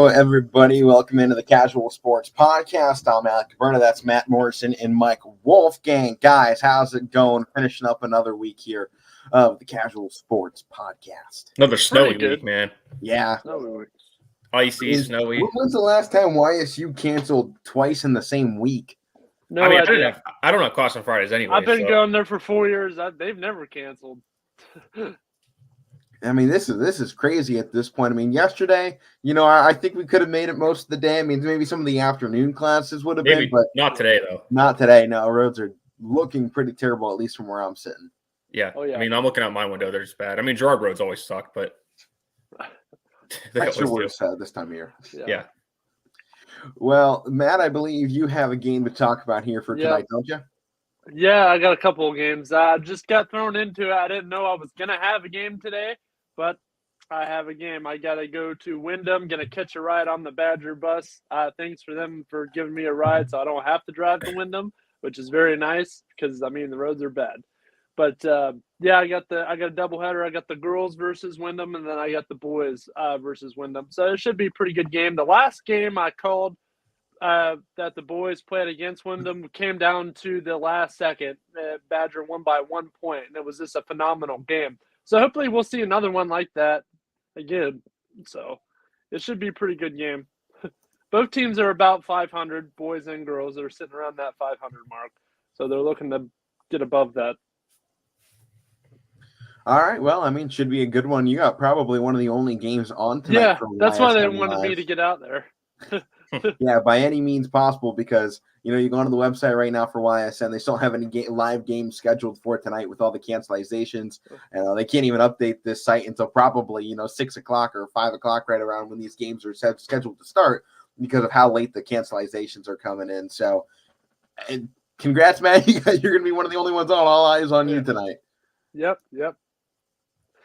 everybody. Welcome into the Casual Sports Podcast. I'm Alek, Koberna. That's Matt Morrison and Mike Wolfgang. Guys, how's it going? Finishing up another week here of the Casual Sports Podcast. Another snowy week, man. Yeah. Icy, snowy. When's the last time YSU canceled twice in the same week? No, I mean, I don't have class on Fridays anyway. I've been going there for 4 years. They've never canceled. I mean, this is crazy at this point. I mean, yesterday, I think we could have made it most of the day. I mean, maybe some of the afternoon classes would have been, but not today, though. Not today. No, roads are looking pretty terrible, at least from where I'm sitting. Yeah. I mean, I'm looking out my window. They're just bad. I mean, Girard roads always suck, but that's the worst this time of year. Yeah. Well, Matt, I believe you have a game to talk about here for tonight, don't you? Yeah, I got a couple of games. I just got thrown into it. I didn't know I was going to have a game today, but I have a game. I got to go to Wyndham, going to catch a ride on the Badger bus. Thanks for them for giving me a ride so I don't have to drive to Wyndham, which is very nice because, I mean, the roads are bad. But, I got a doubleheader. I got the girls versus Wyndham, and then I got the boys versus Wyndham. So it should be a pretty good game. The last game I called that the boys played against Wyndham came down to the last second. Badger won by 1 point, and it was just a phenomenal game. So hopefully we'll see another one like that again. So it should be a pretty good game. Both teams are about 500, boys and girls. They're sitting around that 500 mark. So they're looking to get above that. All right. Well, I mean, should be a good one. You got probably one of the only games on tonight. Yeah, that's why they wanted me to get out there. Yeah, by any means possible, because you go onto the website right now for YSN. They still don't have any live games scheduled for tonight with all the cancelizations, and they can't even update this site until probably 6 o'clock or 5 o'clock, right around when these games are scheduled to start, because of how late the cancelizations are coming in. So, congrats, man! You're going to be one of the only ones on. All eyes on you tonight. Yep. Yeah,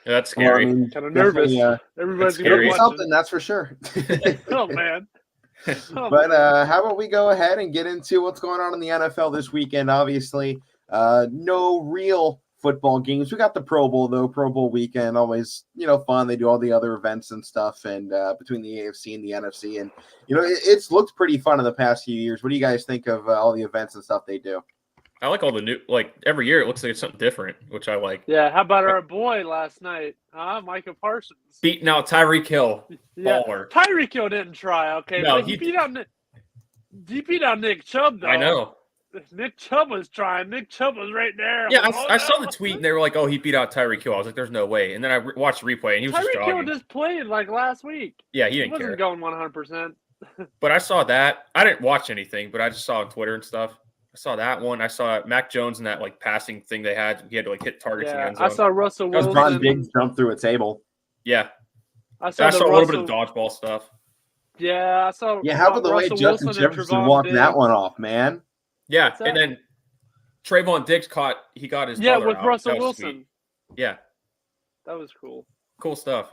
that's scary. Well, I mean, kind of nervous. Everybody's scary. Something, that's for sure. Oh man. But how about we go ahead and get into what's going on in the NFL this weekend? Obviously, no real football games. We got the Pro Bowl, though. Pro Bowl weekend, always, fun. They do all the other events and stuff, and between the AFC and the NFC. And, it's looked pretty fun in the past few years. What do you guys think of all the events and stuff they do? I like all the new, every year it looks like it's something different, which I like. Yeah, how about our boy last night, Micah Parsons? Beating out Tyreek Hill. Yeah. Baller. Tyreek Hill didn't try, okay? No, but he beat out Nick Chubb, though. I know. Nick Chubb was trying. Nick Chubb was right there. Yeah, I saw the tweet, and they were like, oh, he beat out Tyreek Hill. I was like, there's no way. And then I watched the replay, and he was just jogging. Tyreek Hill just played last week. Yeah, he didn't wasn't care. Going 100%. But I saw that. I didn't watch anything, but I just saw on Twitter and stuff. I saw that one. I saw Mac Jones in that passing thing they had. He had to hit targets in the end zone. I saw Russell Wilson. That was Ron Diggs jump through a table. Yeah. I saw a little bit of dodgeball stuff. Yeah, I saw. Yeah, how about the way Justin Jefferson walked that one off, man? Yeah, and then Trayvon Diggs got his brother with out. Russell Wilson. Sweet. Yeah. That was cool. Cool stuff.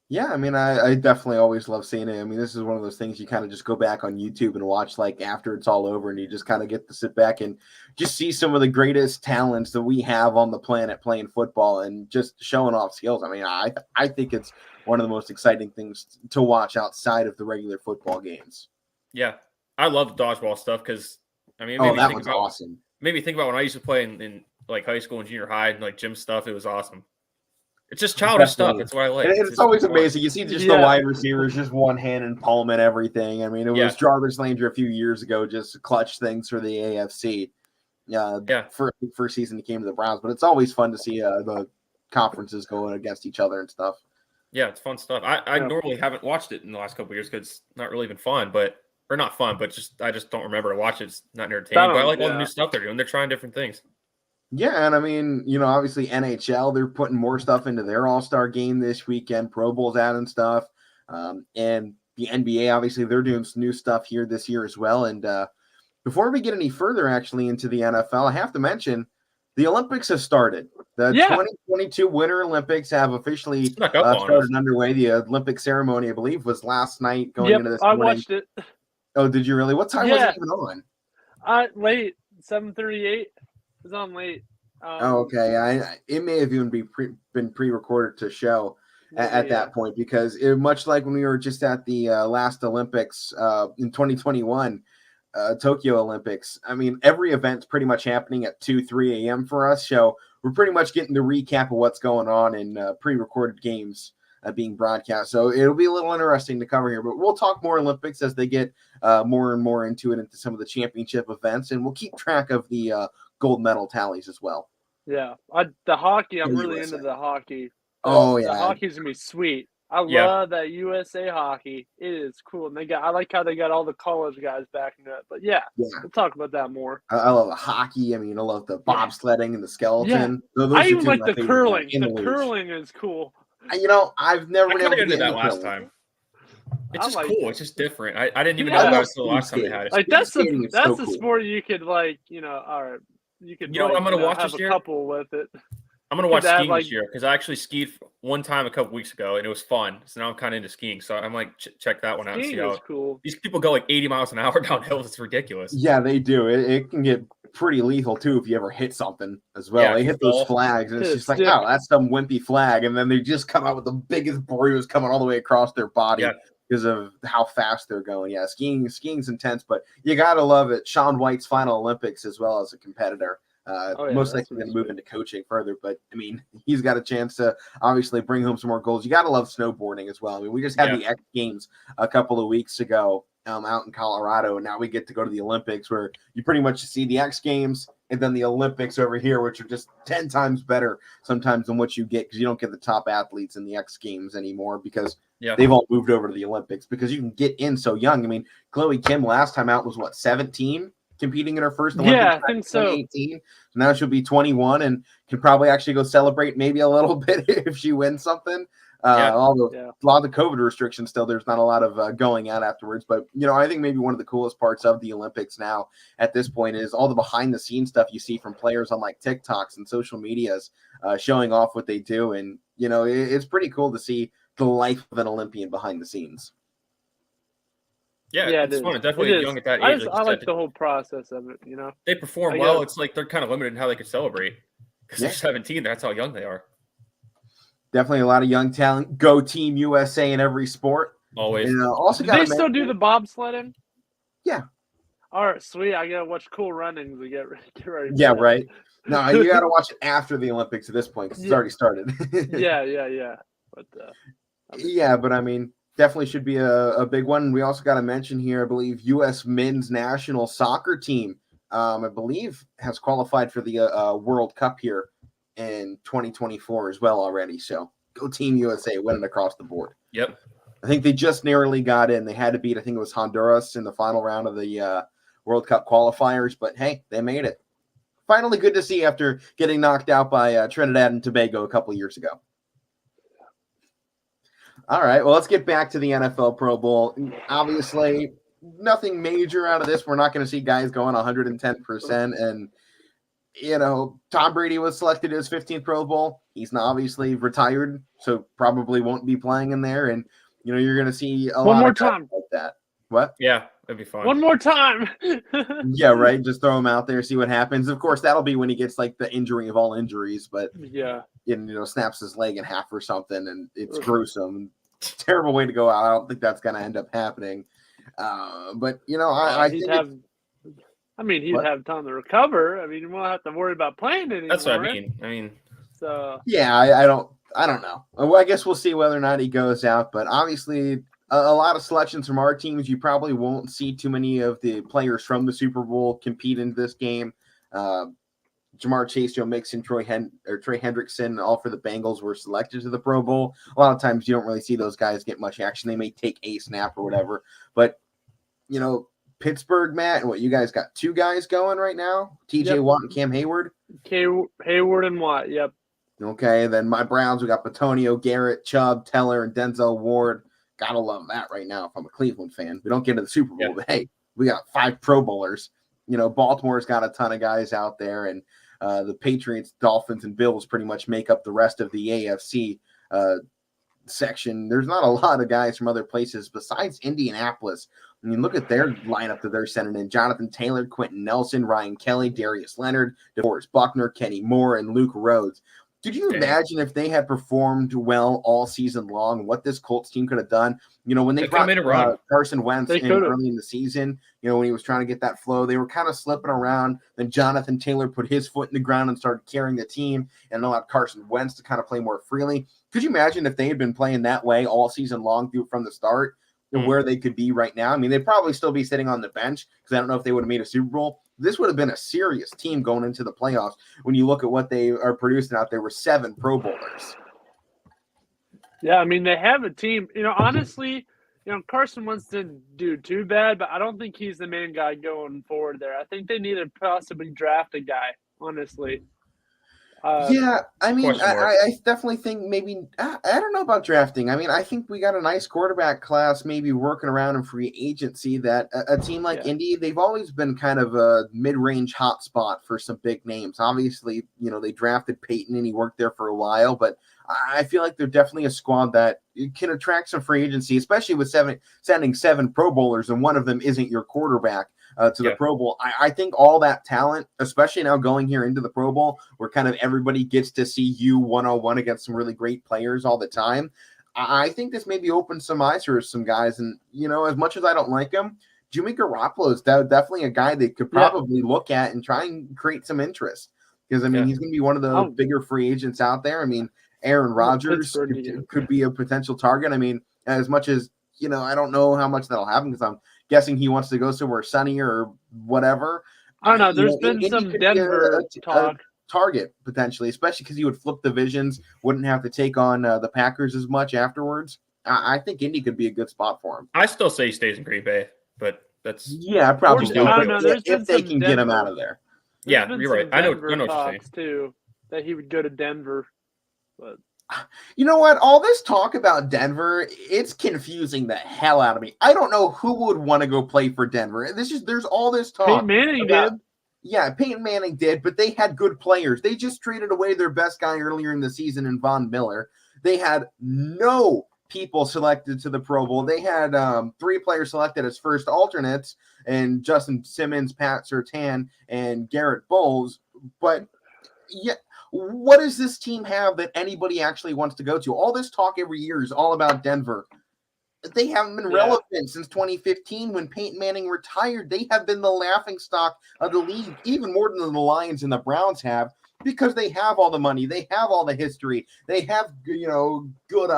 Yeah, I mean, I definitely always love seeing it. I mean, this is one of those things you kind of just go back on YouTube and watch after it's all over, and you just kind of get to sit back and just see some of the greatest talents that we have on the planet playing football and just showing off skills. I mean, I think it's one of the most exciting things to watch outside of the regular football games. Yeah, I love the dodgeball stuff because, I mean, that was awesome. Maybe think about when I used to play in high school and junior high and gym stuff. It was awesome. It's just childish stuff. That's what I like. It's always amazing. You see just the wide receivers, just one hand and palming everything. I mean, it was Jarvis Landry a few years ago, just clutch things for the AFC. For first season he came to the Browns, but it's always fun to see the conferences going against each other and stuff. Yeah, it's fun stuff. I normally haven't watched it in the last couple of years because it's not really even fun, but I just don't remember to watch it. It's not entertaining. But I like all the new stuff they're doing. They're trying different things. Yeah, and I mean, obviously NHL, they're putting more stuff into their All-Star game this weekend. Pro Bowl's out and stuff. And the NBA, obviously, they're doing some new stuff here this year as well. And before we get any further, actually, into the NFL, I have to mention the Olympics have started. The 2022 Winter Olympics have officially started underway. The Olympic ceremony, I believe, was last night going into this morning. I watched it. Oh, did you really? What time was it even on? Late, 7:38. It was on late. Okay. It may have even been pre-recorded to show. at that point, because much like when we were just at the last Olympics in 2021, Tokyo Olympics, I mean, every event's pretty much happening at 2, 3 a.m. for us. So we're pretty much getting the recap of what's going on in pre-recorded games being broadcast. So it'll be a little interesting to cover here, but we'll talk more Olympics as they get more and more into some of the championship events, and we'll keep track of the gold medal tallies as well. Yeah. The hockey, I'm really into the hockey. The hockey's going to be sweet. I love that USA hockey. It is cool. And I like how they got all the college guys backing it. But we'll talk about that more. I love the hockey. I mean, I love the bobsledding and the skeleton. Yeah. I even like the curling. The curling is cool. I've never been able to get that last time. It's just cool. It's just different. I didn't even know that was the last time they had it. Like that's the sport you could all right. You could. What I'm gonna watch this year? A couple with it. I'm gonna watch skiing this year because I actually skied one time a couple weeks ago and it was fun. So now I'm kind of into skiing. So I'm like, check that one out. Skiing is cool. These people go like 80 miles an hour down hills. It's ridiculous. Yeah, they do. It can get pretty lethal too if you ever hit something as well. They hit those flags and it's just like, oh, that's some wimpy flag, and then they just come out with the biggest bruise coming all the way across their body. Yeah. Because of how fast they're going. Yeah, skiing's intense, but you gotta love it. Shaun White's final Olympics as well as a competitor. Most likely going to move into coaching further, but I mean, he's got a chance to obviously bring home some more goals. You got to love snowboarding as well. I mean, we just had the X Games a couple of weeks ago out in Colorado, and now we get to go to the Olympics where you pretty much see the X Games and then the Olympics over here, which are just 10 times better sometimes than what you get because you don't get the top athletes in the X Games anymore because they've all moved over to the Olympics because you can get in so young. I mean, Chloe Kim last time out was 17? Competing in her first Olympics I think so. 2018. So now she'll be 21 and can probably actually go celebrate maybe a little bit if she wins something. A lot of the COVID restrictions still, there's not a lot of going out afterwards. But, I think maybe one of the coolest parts of the Olympics now at this point is all the behind-the-scenes stuff you see from players on like TikToks and social medias showing off what they do. And, it's pretty cool to see the life of an Olympian behind the scenes. Yeah, it's fun. Definitely young at that age. I like the whole process of it, They perform well. It's like they're kind of limited in how they can celebrate. Because they're 17, that's how young they are. Definitely a lot of young talent. Go Team USA in every sport. Always. And, also do they still do the bobsledding? Yeah. All right, sweet. I got to watch Cool Runnings to get ready. Yeah, right. No, you got to watch it after the Olympics at this point because it's already started. Yeah. But I mean, definitely should be a big one. We also got to mention here, I believe, U.S. men's national soccer team, I believe, has qualified for the World Cup here in 2024 as well already. So go Team USA, winning across the board. Yep. I think they just narrowly got in. They had to beat, I think it was Honduras in the final round of the World Cup qualifiers. But, hey, they made it. Finally good to see after getting knocked out by Trinidad and Tobago a couple years ago. All right, well, let's get back to the NFL Pro Bowl. Obviously, nothing major out of this. We're not going to see guys going 110%. And, Tom Brady was selected his 15th Pro Bowl. He's not obviously retired, so probably won't be playing in there. And, you're going to see a lot more of time like that. What? Yeah, that'd be fun. One more time. Yeah, right. Just throw him out there, see what happens. Of course, that'll be when he gets like the injury of all injuries, but snaps his leg in half or something, and it's gruesome. Terrible way to go out. I don't think that's going to end up happening. But I think he'd have time to recover. I mean, you won't have to worry about playing anymore. That's what I mean. So yeah, I don't know. Well, I guess we'll see whether or not he goes out. But obviously, a lot of selections from our teams. You probably won't see too many of the players from the Super Bowl compete in this game. Jamar Chase, Joe Mixon, Trey Hendrickson, all for the Bengals were selected to the Pro Bowl. A lot of times you don't really see those guys get much action. They may take a snap or whatever. But, Pittsburgh, Matt, and what, you guys got 2 guys going right now? TJ Watt and Cam Hayward? Hayward and Watt, yep. Okay, then my Browns, we got Petonio, Garrett, Chubb, Teller, and Denzel Ward. Gotta love that right now if I'm a Cleveland fan. We don't get to the Super Bowl, but hey, we got 5 Pro Bowlers. Baltimore's got a ton of guys out there, and the Patriots, Dolphins, and Bills pretty much make up the rest of the AFC section. There's not a lot of guys from other places besides Indianapolis. I mean, look at their lineup that they're sending in. Jonathan Taylor, Quentin Nelson, Ryan Kelly, Darius Leonard, DeForest Buckner, Kenny Moore, and Luke Rhodes. Could you imagine if they had performed well all season long, what this Colts team could have done? When they brought Carson Wentz in early in the season, when he was trying to get that flow, they were kind of slipping around. Then Jonathan Taylor put his foot in the ground and started carrying the team and allowed Carson Wentz to kind of play more freely. Could you imagine if they had been playing that way all season long from the start and where they could be right now? I mean, they'd probably still be sitting on the bench because I don't know if they would have made a Super Bowl. This would have been a serious team going into the playoffs. When you look at what they are producing out there, with 7 Pro Bowlers. Yeah, I mean, they have a team. Honestly, Carson Wentz didn't do too bad, but I don't think he's the main guy going forward there. I think they need to possibly draft a guy, honestly. Yeah, I mean, I definitely think maybe I don't know about drafting. I mean, I think we got a nice quarterback class maybe working around in free agency that a team like Indy, they've always been kind of a mid-range hot spot for some big names. Obviously, they drafted Peyton and he worked there for a while, but I feel like they're definitely a squad that can attract some free agency, especially with sending 7 Pro Bowlers and one of them isn't your quarterback. To the Pro Bowl. I think all that talent, especially now going here into the Pro Bowl, where kind of everybody gets to see you one-on-one against some really great players all the time. I think this maybe opens some eyes for some guys. And, as much as I don't like him, Jimmy Garoppolo is definitely a guy they could probably look at and try and create some interest. Because, I mean, he's going to be one of the bigger free agents out there. I mean, Aaron Rodgers could be a potential target. I mean, as much as, I don't know how much that'll happen because I'm guessing he wants to go somewhere sunnier or whatever. I don't know. There's been some Denver talk. Target, potentially, especially because he would flip divisions, wouldn't have to take on the Packers as much afterwards. I think Indy could be a good spot for him. I still say he stays in Green Bay, but that's... Yeah, probably. If they can get him out of there. Yeah, you're right. I know what you're saying. Too, that he would go to Denver, but... You know what? All this talk about Denver, it's confusing the hell out of me. I don't know who would want to go play for Denver. There's all this talk. Peyton Manning did. Yeah, Peyton Manning did, but they had good players. They just traded away their best guy earlier in the season in Von Miller. They had no people selected to the Pro Bowl. They had 3 players selected as first alternates, and Justin Simmons, Pat Surtain, and Garrett Bowles. But yeah, what does this team have that anybody actually wants to go to? All this talk every year is all about Denver. They haven't been relevant since 2015 when Peyton Manning retired. They have been the laughingstock of the league, even more than the Lions and the Browns have, because they have all the money. They have all the history. They have, good,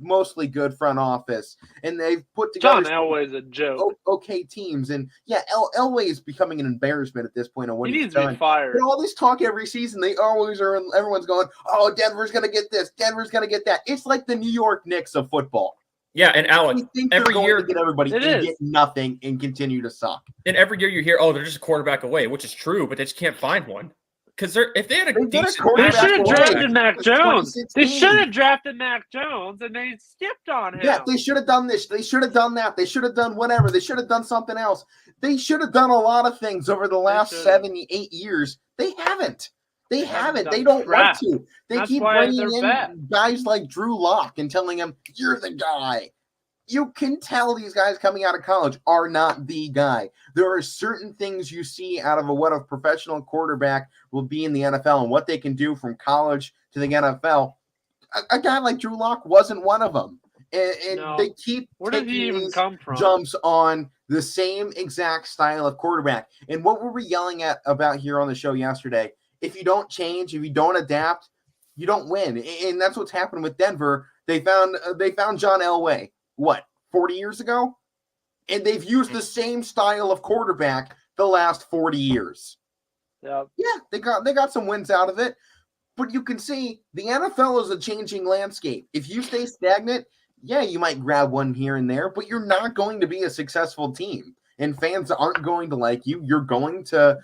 mostly good front office. And they've put together John Elway's a joke. Okay teams. And yeah, Elway is becoming an embarrassment at this point on what he needs to be fired. But all this talk every season, they always are, everyone's going, oh, Denver's going to get this. Denver's going to get that. It's like the New York Knicks of football. Yeah, and Alek, every year to get everybody and get nothing and continue to suck. And every year you hear, oh, they're just a quarterback away, which is true, but they just can't find one. Because if they had a decent quarterback, they should have drafted Mac Jones. They should have drafted Mac Jones, and they skipped on him. Yeah, they should have done this. They should have done that. They should have done whatever. They should have done something else. They should have done a lot of things over the last 7-8 years. They haven't. They haven't. They don't want to. They keep bringing in guys like Drew Lock and telling him, you're the guy. You can tell these guys coming out of college are not the guy. There are certain things you see out of what a professional quarterback will be in the NFL and what they can do from college to the NFL. A guy like Drew Lock wasn't one of them. And they keep taking jumps on the same exact style of quarterback. And what were we yelling about here on the show yesterday? If you don't change, if you don't adapt, you don't win. And that's what's happened with Denver. They found John Elway. What, 40 years ago? And they've used the same style of quarterback the last 40 years. Yeah, they got some wins out of it. But you can see the NFL is a changing landscape. If you stay stagnant, yeah, you might grab one here and there, but you're not going to be a successful team. And fans aren't going to like you. You're going to,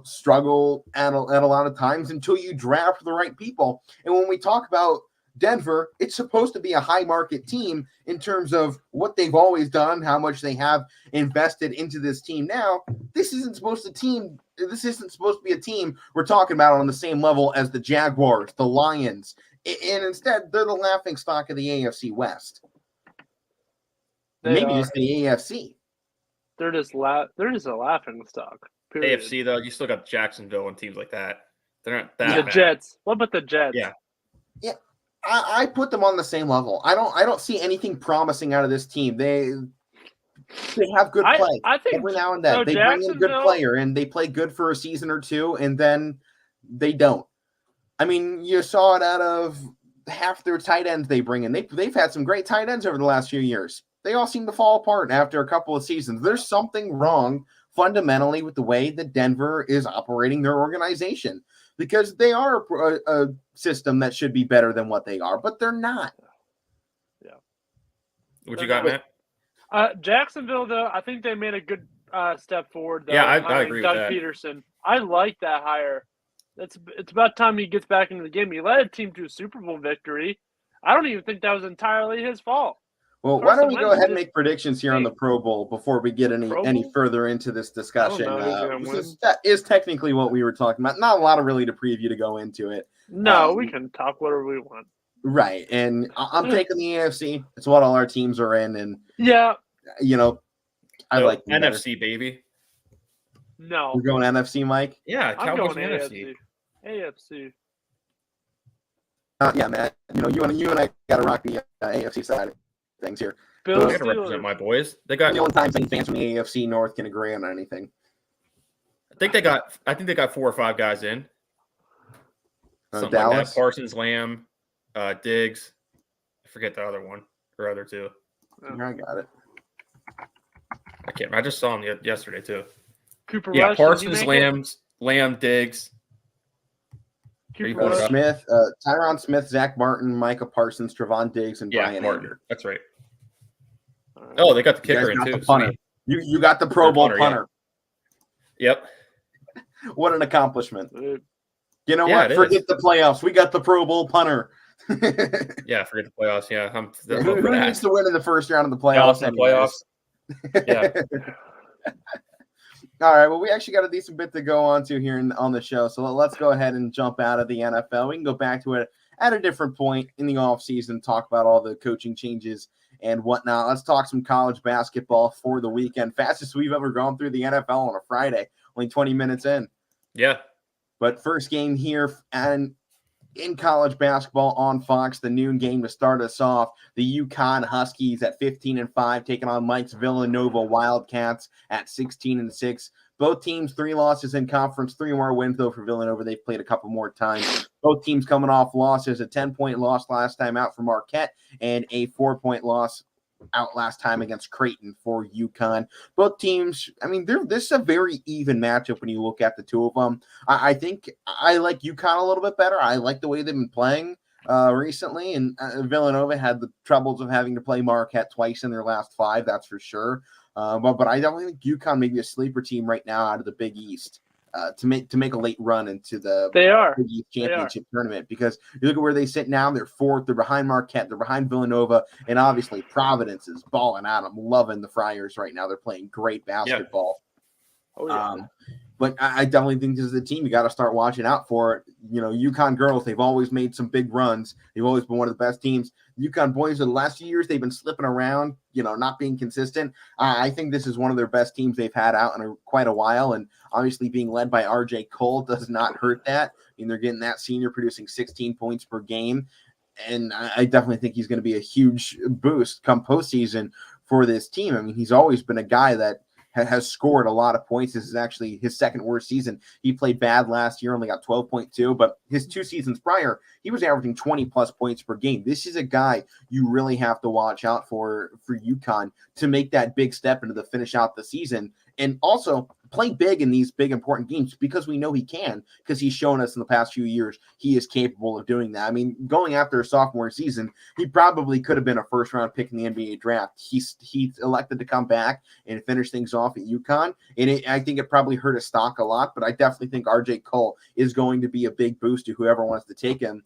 struggle at a lot of times until you draft the right people. And when we talk about Denver, it's supposed to be a high market team in terms of what they've always done, how much they have invested into this team. Now, this isn't supposed to be a team we're talking about on the same level as the Jaguars, the Lions, and instead they're the laughing stock of the AFC West. Maybe just the AFC. They're just a laughing stock. Period. AFC though, you still got Jacksonville and teams like that. They're not that The bad. Jets. What about the Jets? Yeah. I put them on the same level. I don't see anything promising out of this team. They have good play. I think every now and then they bring in a good player and they play good for a season or two, and then they don't. I mean, you saw it out of half their tight ends they bring in. They've had some great tight ends over the last few years. They all seem to fall apart after a couple of seasons. There's something wrong fundamentally with the way that Denver is operating their organization, because they are a system that should be better than what they are, but they're not. Yeah. What you got, Matt? Jacksonville, though, I think they made a good step forward. Though, Yeah, I agree Doug with that. Peterson. I like that hire. It's about time he gets back into the game. He led a team to a Super Bowl victory. I don't even think that was entirely his fault. Well, why don't we go ahead and make predictions here on the Pro Bowl before we get any further into this discussion? This is technically what we were talking about. Not a lot of really to preview to go into it. No, we can talk whatever we want. Right, and I'm taking the AFC. It's what all our teams are in, and yeah, I like NFC, baby. No, we're going NFC, Mike. Yeah, Cowboys and NFC. AFC. Yeah, Matt. You and I got to rock the AFC side of things here. I got to represent my boys. They got the only time any fans from the AFC North can agree on anything. I think they got 4 or 5 guys in. Something Dallas, like that. Parsons, Lamb, Diggs. I forget the other one or other two. Yeah, I got it. I can't. I just saw him yesterday too. Cooper yeah, Rush, Parsons, Lamb, Diggs. Smith, Tyron Smith, Zach Martin, Micah Parsons, Trevon Diggs, and Brian Anger. That's right. Oh, they got the kicker in too. The punter. You got the Pro Bowl punter. Yeah. Yep. What an accomplishment. You know what? Forget the playoffs. We got the Pro Bowl punter. Yeah, forget the playoffs. Yeah. Who needs to win in the first round of the playoffs? Yeah. All right. Well, we actually got a decent bit to go on to here on the show. So let's go ahead and jump out of the NFL. We can go back to it at a different point in the offseason, talk about all the coaching changes and whatnot. Let's talk some college basketball for the weekend. Fastest we've ever gone through the NFL on a Friday, only 20 minutes in. Yeah. But first game here and in college basketball on Fox, the noon game to start us off. The UConn Huskies at 15-5 taking on Mike's Villanova Wildcats at 16-6. Both teams 3 losses in conference, 3 more wins though for Villanova. They've played a couple more times. Both teams coming off losses, a 10-point loss last time out for Marquette and a 4-point loss out last time against Creighton for UConn. Both teams, I mean, this is a very even matchup when you look at the two of them. I think I like UConn a little bit better. I like the way they've been playing recently, and Villanova had the troubles of having to play Marquette twice in their last 5, that's for sure. But I definitely think UConn may be a sleeper team right now out of the Big East. To make a late run into the Big East championship tournament, because you look at where they sit now, they're 4th, they're behind Marquette, they're behind Villanova, and obviously Providence is balling out. I'm loving the Friars right now. They're playing great basketball. Yeah. Oh, yeah. But I definitely think this is the team you got to start watching out for. UConn girls, they've always made some big runs. They've always been one of the best teams. UConn boys, in the last few years, they've been slipping around, not being consistent. I think this is one of their best teams they've had out in quite a while. And obviously being led by RJ Cole does not hurt that. I mean, they're getting that senior producing 16 points per game. And I definitely think he's going to be a huge boost come postseason for this team. I mean, he's always been a guy that has scored a lot of points. This is actually his second worst season. He played bad last year, only got 12.2, but his 2 seasons prior, he was averaging 20-plus points per game. This is a guy you really have to watch out for UConn to make that big step into the finish out the season, and also play big in these big important games, because we know he can, because he's shown us in the past few years he is capable of doing that. I mean, going after a sophomore season, he probably could have been a first-round pick in the NBA draft. He elected to come back and finish things off at UConn, and I think it probably hurt his stock a lot, but I definitely think RJ Cole is going to be a big boost to whoever wants to take him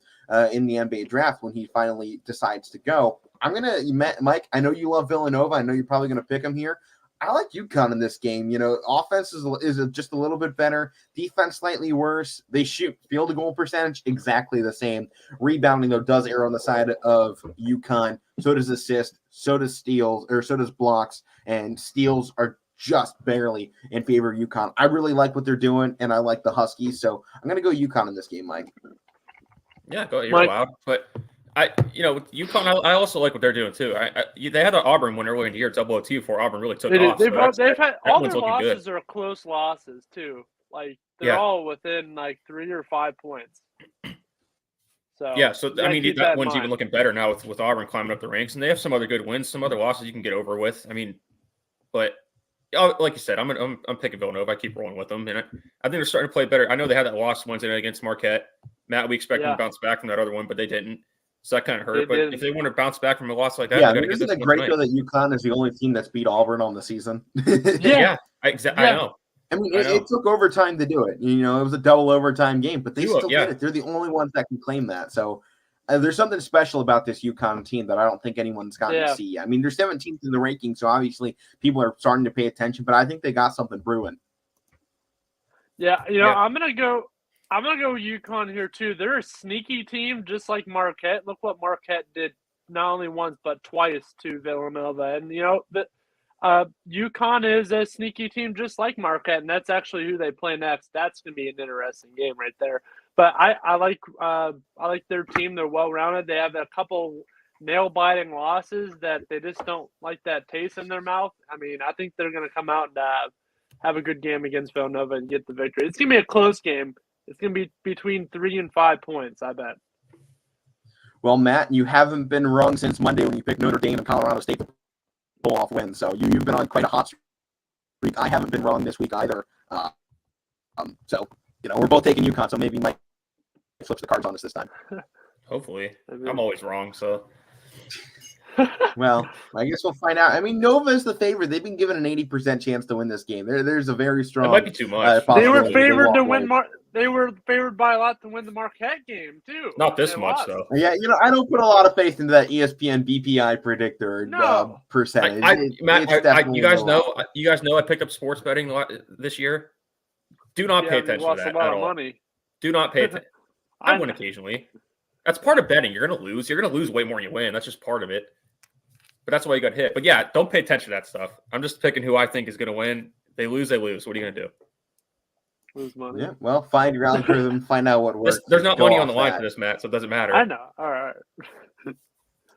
in the NBA draft when he finally decides to go. Mike, I know you love Villanova. I know you're probably going to pick him here. I like UConn in this game. Offense is just a little bit better. Defense slightly worse. They shoot field goal percentage exactly the same. Rebounding, though, does err on the side of UConn. So does assist. So does steals, or so does blocks. And steals are just barely in favor of UConn. I really like what they're doing, and I like the Huskies, so I'm going to go UConn in this game, Mike. Yeah, go. You're allowed, but with UConn, I also like what they're doing too. They had an Auburn win earlier in the year, double OT before Auburn really took off. They've had all their losses are close losses too. Like they're all within like 3 or 5 points. So I mean that one's even looking better now with Auburn climbing up the ranks, and they have some other good wins, some other losses you can get over with. I mean, but like you said, I'm picking Villanova. I keep rolling with them, and I think they're starting to play better. I know they had that loss Wednesday night against Marquette. Matt, we expect them to bounce back from that other one, but they didn't. So that kind of hurt. But if they want to bounce back from a loss like that, isn't it great though that UConn is the only team that's beat Auburn on the season? I know. I mean, it took overtime to do it. It was a double overtime game, but they still did it. They're the only ones that can claim that. So there's something special about this UConn team that I don't think anyone's gotten to see. I mean, they're 17th in the ranking, so obviously people are starting to pay attention, but I think they got something brewing. Yeah, I'm gonna go UConn here too. They're a sneaky team, just like Marquette. Look what Marquette did not only once but twice to Villanova, and UConn is a sneaky team just like Marquette, and that's actually who they play next. That's gonna be an interesting game right there. But I like their team. They're well rounded. They have a couple nail biting losses that they just don't like that taste in their mouth. I mean, I think they're gonna come out and have a good game against Villanova and get the victory. It's gonna be a close game. It's going to be between 3 and 5 points, I bet. Well, Matt, you haven't been wrong since Monday when you picked Notre Dame and Colorado State to pull off wins. So you've been on quite a hot streak. I haven't been wrong this week either. So we're both taking UConn, so maybe Mike flips the cards on us this time. Hopefully. I'm always wrong, so. Well, I guess we'll find out. I mean, Nova is the favorite. They've been given an 80% chance to win this game. There's a very strong. It might be too much. They were favored to win. They were favored by a lot to win the Marquette game too. Not this much though. Yeah, I don't put a lot of faith into that ESPN BPI predictor percentage. Matt, you guys know I picked up sports betting this year. Do not pay attention to that at all. Money. Do not pay attention. I win occasionally. That's part of betting. You're gonna lose. You're gonna lose way more than you win. That's just part of it. But that's why you got hit. But yeah, don't pay attention to that stuff. I'm just picking who I think is going to win. They lose, they lose. What are you going to do? Lose money. Yeah, well, find your algorithm, find out what works. There's not money on the line for this, Matt, so it doesn't matter. I know. All right.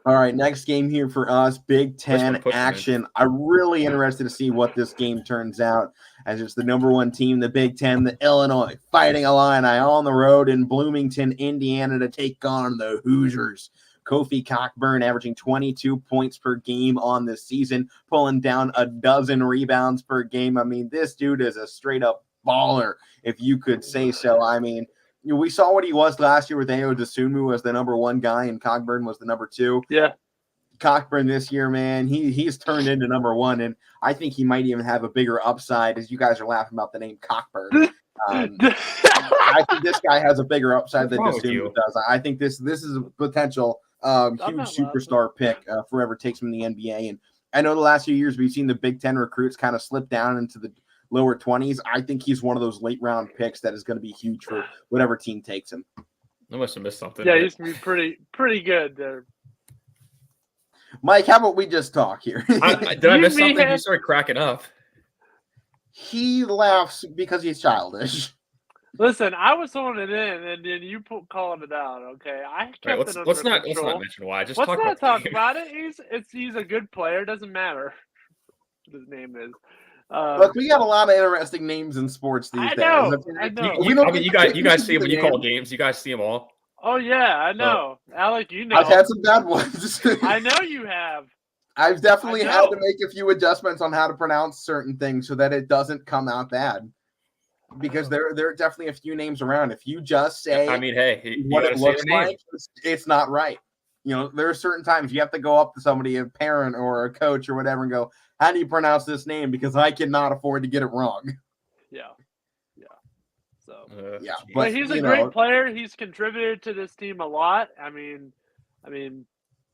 All right, next game here for us, Big Ten action. I'm really interested to see what this game turns out, as it's the number one team, the Big Ten, the Illinois Fighting Illini, on the road in Bloomington, Indiana, to take on the Hoosiers. Kofi Cockburn averaging 22 points per game on this season, pulling down a dozen rebounds per game. I mean, this dude is a straight-up baller, if you could say so. I mean, we saw what he was last year with Ayo Dosunmu as the number one guy, and Cockburn was the number two. Yeah. Cockburn this year, man, he's turned into number one, and I think he might even have a bigger upside, as you guys are laughing about the name Cockburn. I think this guy has a bigger upside than Dosunmu does. I think this is a potential huge superstar pick forever takes him in the NBA. And I know the last few years we've seen the Big Ten recruits kind of slip down into the lower 20s. I think he's one of those late round picks that is going to be huge for whatever team takes him. I must have missed something. Yeah, he's going to be pretty good there. Mike, how about we just talk here? Did I miss something? You started cracking up. He laughs because he's childish. Listen, I was holding it in, and then you calling it out. Okay, I kept it under let's not mention why. Let's not talk about it. He's a good player. Doesn't matter what his name is. Look, we got a lot of interesting names in sports these days. I know. You guys see them when you call games. You guys see them all. Oh yeah, I know. Alek, you know. I've had some bad ones. I know you have. I've definitely had to make a few adjustments on how to pronounce certain things so that it doesn't come out bad. Because there are definitely a few names around. If you just say, I mean, hey, what it looks like, it's not right. There are certain times you have to go up to somebody, a parent or a coach or whatever, and go, "How do you pronounce this name?" Because I cannot afford to get it wrong. Yeah. So but he's a great player. He's contributed to this team a lot. I mean,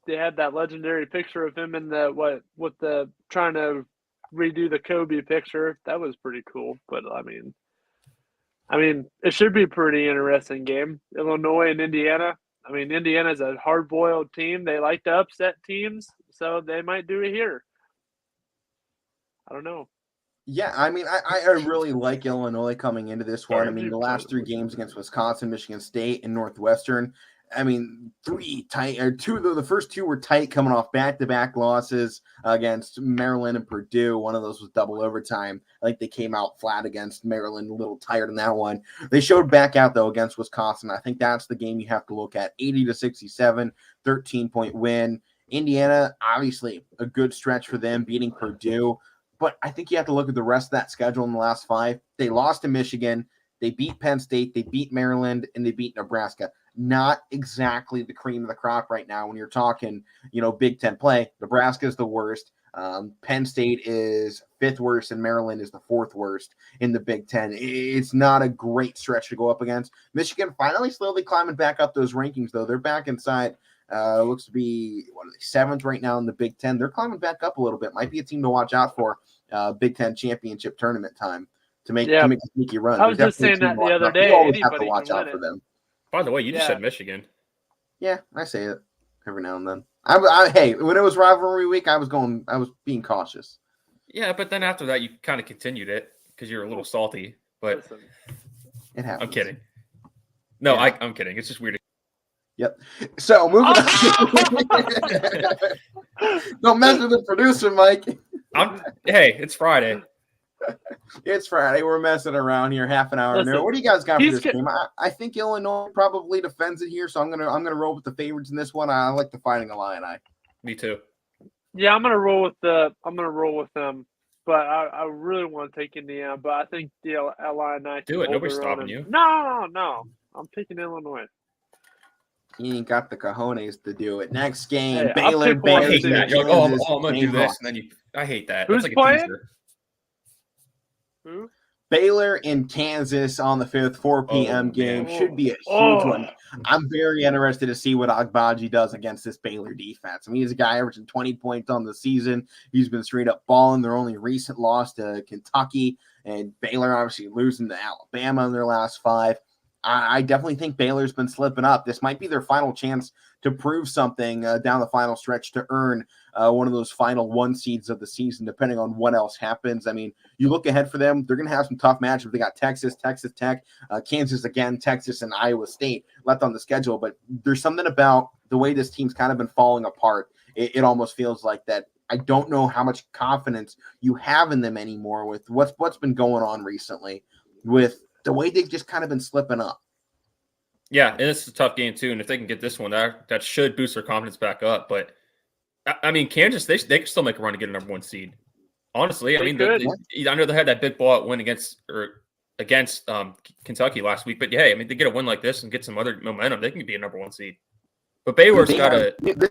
they had that legendary picture of him in the trying to redo the Kobe picture. That was pretty cool. But I mean, it should be a pretty interesting game. Illinois and Indiana. I mean, Indiana's a hard-boiled team. They like to upset teams, so they might do it here. I don't know. Yeah, I mean, I really like Illinois coming into this one. I mean, the last 3 games against Wisconsin, Michigan State, and Northwestern. I mean, 3 tight, or 2 of the first 2 were tight, coming off back-to-back losses against Maryland and Purdue. One of those was double overtime. I think they came out flat against Maryland, a little tired in that one. They showed back out though against Wisconsin. I think that's the game you have to look at. 80-67, 13-point win. Indiana, obviously a good stretch for them, beating Purdue. But I think you have to look at the rest of that schedule in the last 5. They lost to Michigan. They beat Penn State. They beat Maryland, and they beat Nebraska. Not exactly the cream of the crop right now when you're talking, Big Ten play. Nebraska is the worst. Penn State is 5th worst, and Maryland is the 4th worst in the Big Ten. It's not a great stretch to go up against. Michigan finally slowly climbing back up those rankings, though. They're back inside. Looks to be 7th right now in the Big Ten. They're climbing back up a little bit. Might be a team to watch out for Big Ten championship tournament time to make a sneaky run. I was just saying that the other day. You always have to watch out for them. By the way, you just said Michigan. Yeah, I say it every now and then. Hey, when it was rivalry week, I was being cautious. Yeah, but then after that, you kind of continued it because you're a little salty. But it happens. I'm kidding. No, yeah. I'm kidding. It's just weird. Yep. So moving on. Don't mess with the producer, Mike. Hey, it's Friday. It's Friday. We're messing around here. Half an hour. What do you guys got for this game? I think Illinois probably defends it here, so I'm gonna roll with the favorites in this one. I like the Fighting Illini. Me too. Yeah, I'm gonna roll with them. But I really want to take Indiana. But I think the Illini. Do it. Nobody's stopping you. No. I'm picking Illinois. You ain't got the cojones to do it. Next game, hey, Baylor. I hate that. You're like, I'm going to do this. And then I hate that. Who's like playing? Who? Baylor in Kansas on the 5th, 4 p.m. game. Should be a huge one. I'm very interested to see what Agbaji does against this Baylor defense. I mean, he's a guy averaging 20 points on the season. He's been straight up balling. Their only recent loss to Kentucky, and Baylor obviously losing to Alabama in their last 5. I definitely think Baylor's been slipping up. This might be their final chance to prove something down the final stretch to earn one of those final 1 seeds of the season, depending on what else happens. I mean, you look ahead for them, they're going to have some tough matchups. They got Texas, Texas Tech, Kansas again, Texas, and Iowa State left on the schedule. But there's something about the way this team's kind of been falling apart. It almost feels like that. I don't know how much confidence you have in them anymore with what's been going on recently with the way they've just kind of been slipping up. Yeah, and this is a tough game, too. And if they can get this one, that should boost their confidence back up. But, I mean, Kansas, they can still make a run to get a number 1 seed. Honestly, I mean, I know they had that big blowout win against Kentucky last week. But, yeah, I mean, they get a win like this and get some other momentum, they can be a number 1 seed. But Baylor's got a – This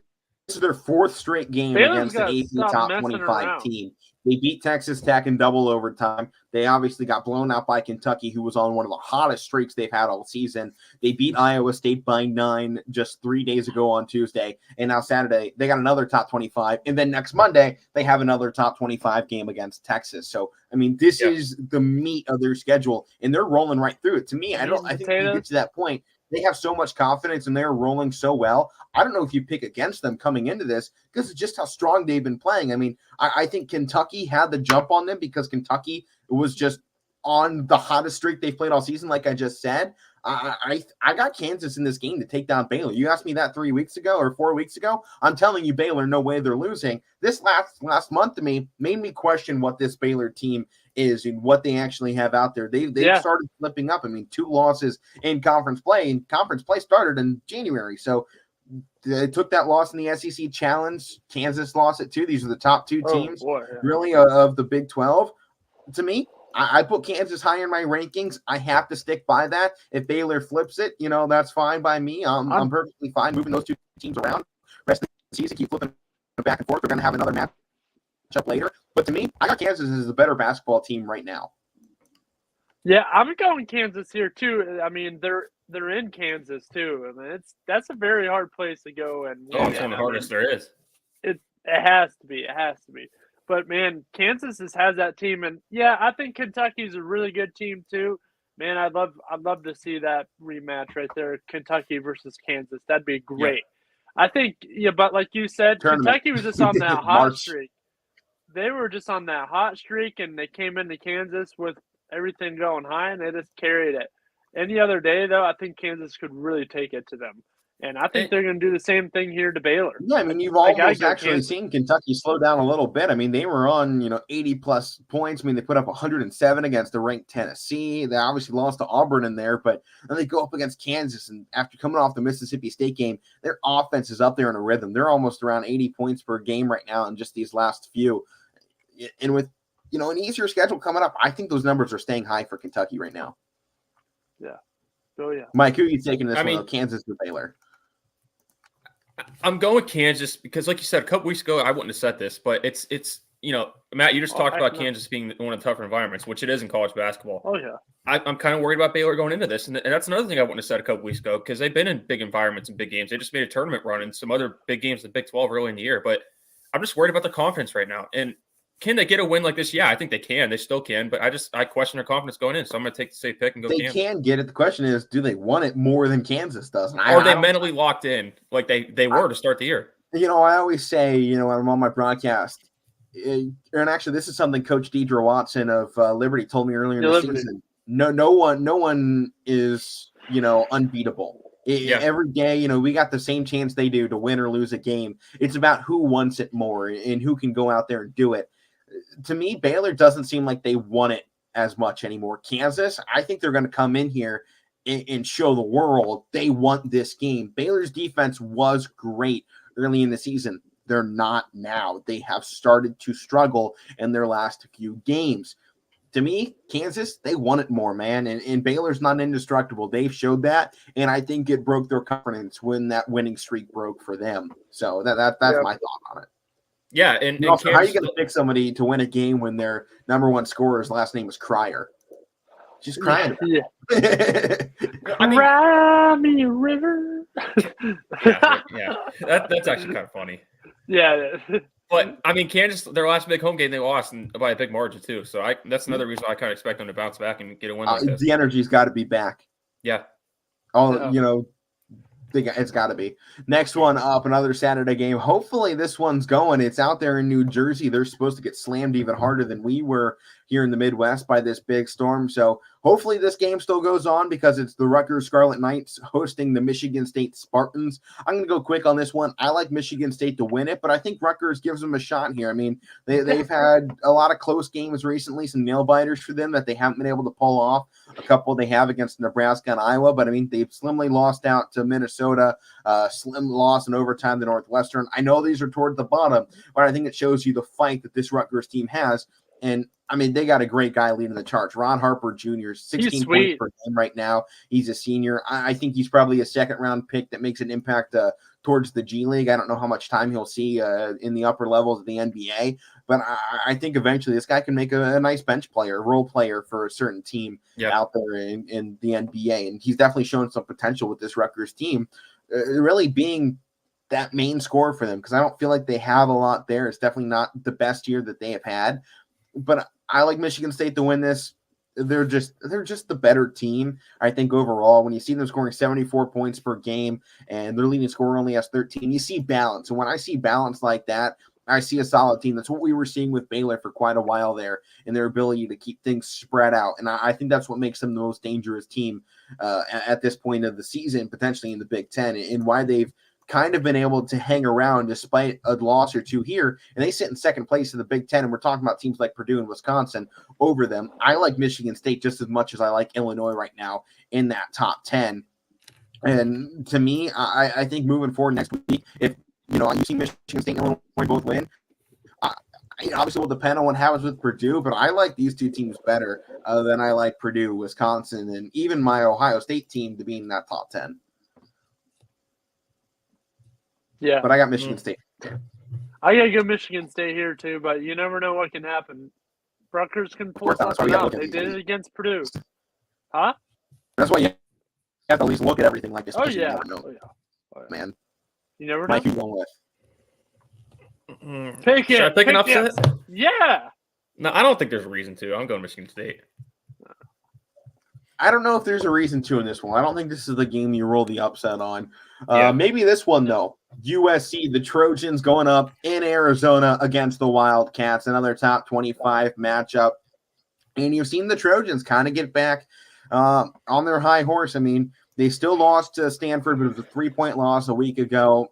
is their 4th straight game against an AP top 25 team. They beat Texas Tech in double overtime. They obviously got blown out by Kentucky, who was on one of the hottest streaks they've had all season. They beat Iowa State by 9 just 3 days ago on Tuesday. And now Saturday, they got another top 25. And then next Monday, they have another top 25 game against Texas. So, I mean, this is the meat of their schedule, and they're rolling right through it. To me, I think when you get to that point, they have so much confidence and they're rolling so well. I don't know if you pick against them coming into this because it's just how strong they've been playing. I mean, I think Kentucky had the jump on them because Kentucky was just on the hottest streak they've played all season, like I just said. I got Kansas in this game to take down Baylor. You asked me that 3 weeks ago or 4 weeks ago. I'm telling you, Baylor, no way they're losing. This last month to me made me question what this Baylor team is and what they actually have out there. They've started flipping up. I mean, 2 losses in conference play, and conference play started in January. So they took that loss in the SEC Challenge. Kansas lost it too. These are the top 2 teams really of the Big 12. To me, I put Kansas higher in my rankings. I have to stick by that. If Baylor flips it, that's fine by me. I'm perfectly fine moving those 2 teams around. Rest of the season, keep flipping back and forth. They're going to have another matchup later. But to me, I got Kansas as a better basketball team right now. Yeah, I'm going Kansas here too. I mean, they're in Kansas too. I mean, that's a very hard place to go. And it's one of the hardest there is. It has to be. It has to be. But, man, Kansas has that team. And, yeah, I think Kentucky's a really good team too. Man, I'd love to see that rematch right there, Kentucky versus Kansas. That'd be great. Yeah. I think, but like you said, Kentucky was just on that hot streak. they were just on that hot streak, and they came into Kansas with everything going high, and they just carried it. Any other day, though, I think Kansas could really take it to them. And I think they're going to do the same thing here to Baylor. Yeah, I mean, you've almost actually seen Kentucky slow down a little bit. I mean, they were on, 80-plus points. I mean, they put up 107 against the ranked Tennessee. They obviously lost to Auburn in there, but then they go up against Kansas, and after coming off the Mississippi State game, their offense is up there in a rhythm. They're almost around 80 points per game right now in just these last few. And with, an easier schedule coming up, I think those numbers are staying high for Kentucky right now. Yeah. Oh, yeah. Mike, who are you taking this one, Kansas or Baylor? I'm going Kansas because, like you said, a couple weeks ago, I wouldn't have said this, but it's Matt, you just talked about Kansas being one of the tougher environments, which it is in college basketball. Oh, yeah. I'm kind of worried about Baylor going into this, and that's another thing I wouldn't have said a couple weeks ago because they've been in big environments and big games. They just made a tournament run and some other big games in the Big 12 early in the year, but I'm just worried about the confidence right now. And can they get a win like this? Yeah, I think they can. They still can, but I question their confidence going in, so I'm going to take the safe pick and go Kansas. They can get it. The question is, do they want it more than Kansas does? Or are they mentally locked in like they were to start the year? I always say, when I'm on my broadcast, and actually this is something Coach Deidre Watson of Liberty told me earlier in the season. No one is, unbeatable. Every day, we got the same chance they do to win or lose a game. It's about who wants it more and who can go out there and do it. To me, Baylor doesn't seem like they want it as much anymore. Kansas, I think they're going to come in here and show the world they want this game. Baylor's defense was great early in the season. They're not now. They have started to struggle in their last few games. To me, Kansas, they want it more, man. And Baylor's not indestructible. They've showed that, and I think it broke their confidence when that winning streak broke for them. So that's my thought on it. Yeah, and also, how are you going to pick somebody to win a game when their number one scorer's last name is Cryer? She's crying. Yeah. Cry me a river. yeah. That's actually kind of funny. Yeah. But, Kansas, their last big home game, they lost by a big margin, too. So that's another reason why I kind of expect them to bounce back and get a win like this. The energy's got to be back. Yeah. It's got to be. Next one up, another Saturday game. Hopefully this one's going. It's out there in New Jersey. They're supposed to get slammed even harder than we were here in the Midwest by this big storm. So hopefully this game still goes on because it's the Rutgers Scarlet Knights hosting the Michigan State Spartans. I'm going to go quick on this one. I like Michigan State to win it, but I think Rutgers gives them a shot here. They've had a lot of close games recently, some nail biters for them that they haven't been able to pull off. A couple they have against Nebraska and Iowa, but they've slimly lost out to Minnesota, slim loss in overtime to Northwestern. I know these are toward the bottom, but I think it shows you the fight that this Rutgers team has. And they got a great guy leading the charge. Ron Harper Jr., 16 points per game right now. He's a senior. I think he's probably a second-round pick that makes an impact towards the G League. I don't know how much time he'll see in the upper levels of the NBA, but I think eventually this guy can make a nice bench player, role player for a certain team out there in the NBA. And he's definitely shown some potential with this Rutgers team, really being that main scorer for them, because I don't feel like they have a lot there. It's definitely not the best year that they have had. But I like Michigan State to win this. They're just the better team, I think, overall. When you see them scoring 74 points per game and their leading scorer only has 13, you see balance. And when I see balance like that, I see a solid team. That's what we were seeing with Baylor for quite a while there, and their ability to keep things spread out. And I think that's what makes them the most dangerous team at this point of the season, potentially in the Big Ten, and why they've kind of been able to hang around despite a loss or two here, and they sit in second place in the Big Ten, and we're talking about teams like Purdue and Wisconsin over them. I like Michigan State just as much as I like Illinois right now in that top 10. And to me, I think moving forward next week, if you see Michigan State and Illinois both win, obviously will depend on what happens with Purdue, but I like these two teams better than I like Purdue, Wisconsin, and even my Ohio State team to be in that top 10. Yeah. But I got Michigan State. I got to go Michigan State here, too, but you never know what can happen. Rutgers can pull something out. They did it against Purdue. Huh? That's why you have to at least look at everything like this. Oh, yeah. Man. You never know. Mike, you going with? Pick it. Should I pick an upset? Yeah. No, I don't think there's a reason to. I'm going Michigan State. I don't know if there's a reason to in this one. I don't think this is the game you roll the upset on. Maybe this one, though. USC, the Trojans going up in Arizona against the Wildcats, another top 25 matchup. And you've seen the Trojans kind of get back on their high horse. I mean, they still lost to Stanford, but it was a 3-point loss a week ago.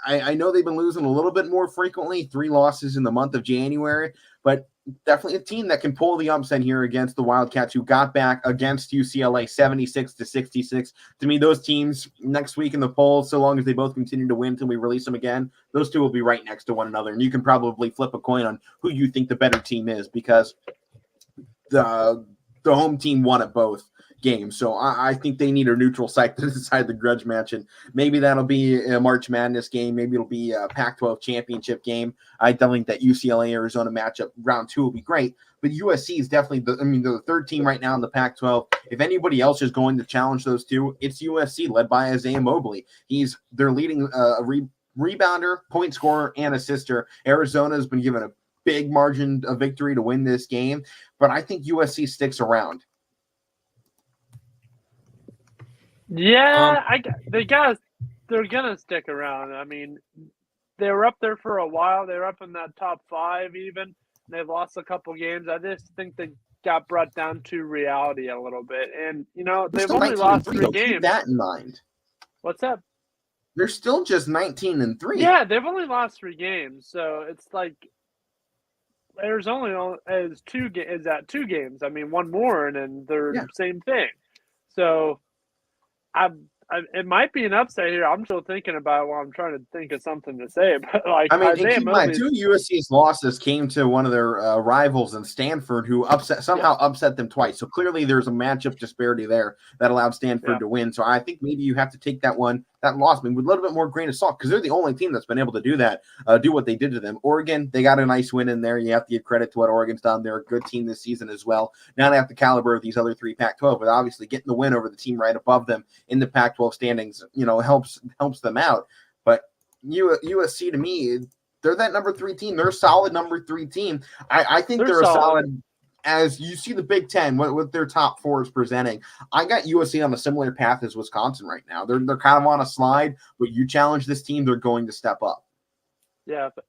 I know they've been losing a little bit more frequently, 3 losses in the month of January, but definitely a team that can pull the upset here against the Wildcats, who got back against UCLA 76-66. To me, those teams next week in the polls, so long as they both continue to win until we release them again, those two will be right next to one another. And you can probably flip a coin on who you think the better team is, because the home team won at both games. So I think they need a neutral site to decide the grudge match, and maybe that'll be a March Madness game. Maybe it'll be a Pac-12 championship game. I definitely think that UCLA-Arizona matchup round 2 will be great, but USC is definitely they're the third team right now in the Pac-12. If anybody else is going to challenge those two, it's USC, led by Isaiah Mobley. He's their leading rebounder, point scorer, and assister. Arizona has been given a big margin of victory to win this game, but I think USC sticks around. Yeah, they're gonna stick around. I mean, they were up there for a while. They were up in that top 5 even. They've lost a couple games. I just think they got brought down to reality a little bit. And, they've only lost 3 games. Keep that in mind. What's that? They're still just 19-3. Yeah, they've only lost 3 games. So it's like Arizona is at 2 games. I mean, one more, and then they're the same thing. So it might be an upset here. I'm still thinking about it while I'm trying to think of something to say. But keep in mind, 2 USC's losses came to one of their rivals in Stanford, who somehow upset them twice. So clearly, there's a matchup disparity there that allowed Stanford to win. So I think maybe you have to take that loss, with a little bit more grain of salt, because they're the only team that's been able to do that, do what they did to them. Oregon, they got a nice win in there. You have to give credit to what Oregon's done. They're a good team this season as well. Not at the caliber of these other 3 Pac-12, but obviously getting the win over the team right above them in the Pac-12 standings, helps them out. But USC, to me, they're that number 3 team. They're a solid number 3 team. I think they're a solid. As you see the Big Ten, what their top 4 is presenting, I got USC on a similar path as Wisconsin right now. They're kind of on a slide, but you challenge this team, they're going to step up. Yeah, but,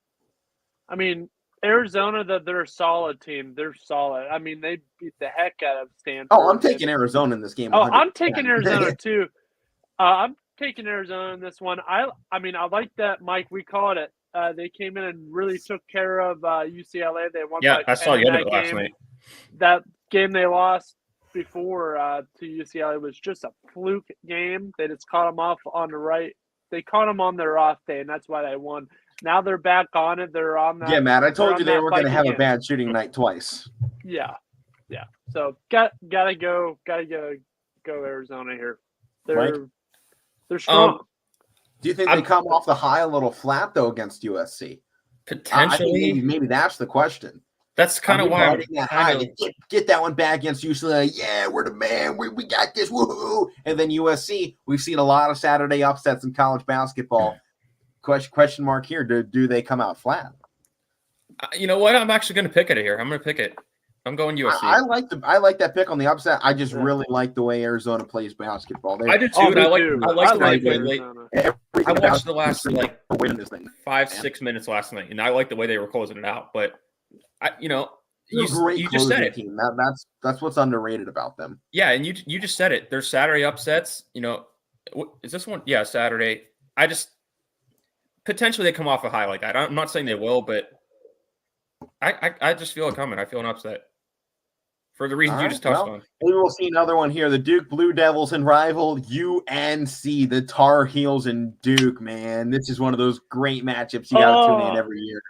I mean, Arizona, they're a solid team. They're solid. I mean, they beat the heck out of Stanford. Oh, I'm taking Arizona in this game. 100%. I'm taking Arizona too. I'm taking Arizona in this one. I like that, Mike. We called it. They came in and really took care of UCLA. They won. Yeah, I saw you end of it last night. That game they lost before to UCLA was just a fluke game. They just caught them off on the right. They caught them on their off day, and that's why they won. Now they're back on it. They're on that. Yeah, Matt, I told you they were going to have a bad shooting night twice. Yeah. So gotta go Arizona here. They're strong. Do you think they come off the high a little flat though against USC? Potentially. Maybe that's the question. That's kind of why get that one back against UCLA. Yeah, we're the man. We got this. Woohoo! And then USC, we've seen a lot of Saturday upsets in college basketball. Question mark here. Do they come out flat? You know what? I'm actually going to pick it here. I'm going to pick it. I'm going USC. I like that pick on the upset. I just really like the way Arizona plays basketball. I do too. I like the way I watched the last 5-6 minutes last night, and I like the way they were closing it out. But you just said it. Team. That's what's underrated about them. Yeah, and you just said it. There's Saturday upsets. Is this one? Yeah, Saturday. Potentially they come off a high like that. I'm not saying they will, but I just feel it coming. I feel an upset for the reasons you just touched on. Maybe we'll see another one here. The Duke Blue Devils and rival UNC, the Tar Heels and Duke, man. This is one of those great matchups you got to tune in every year.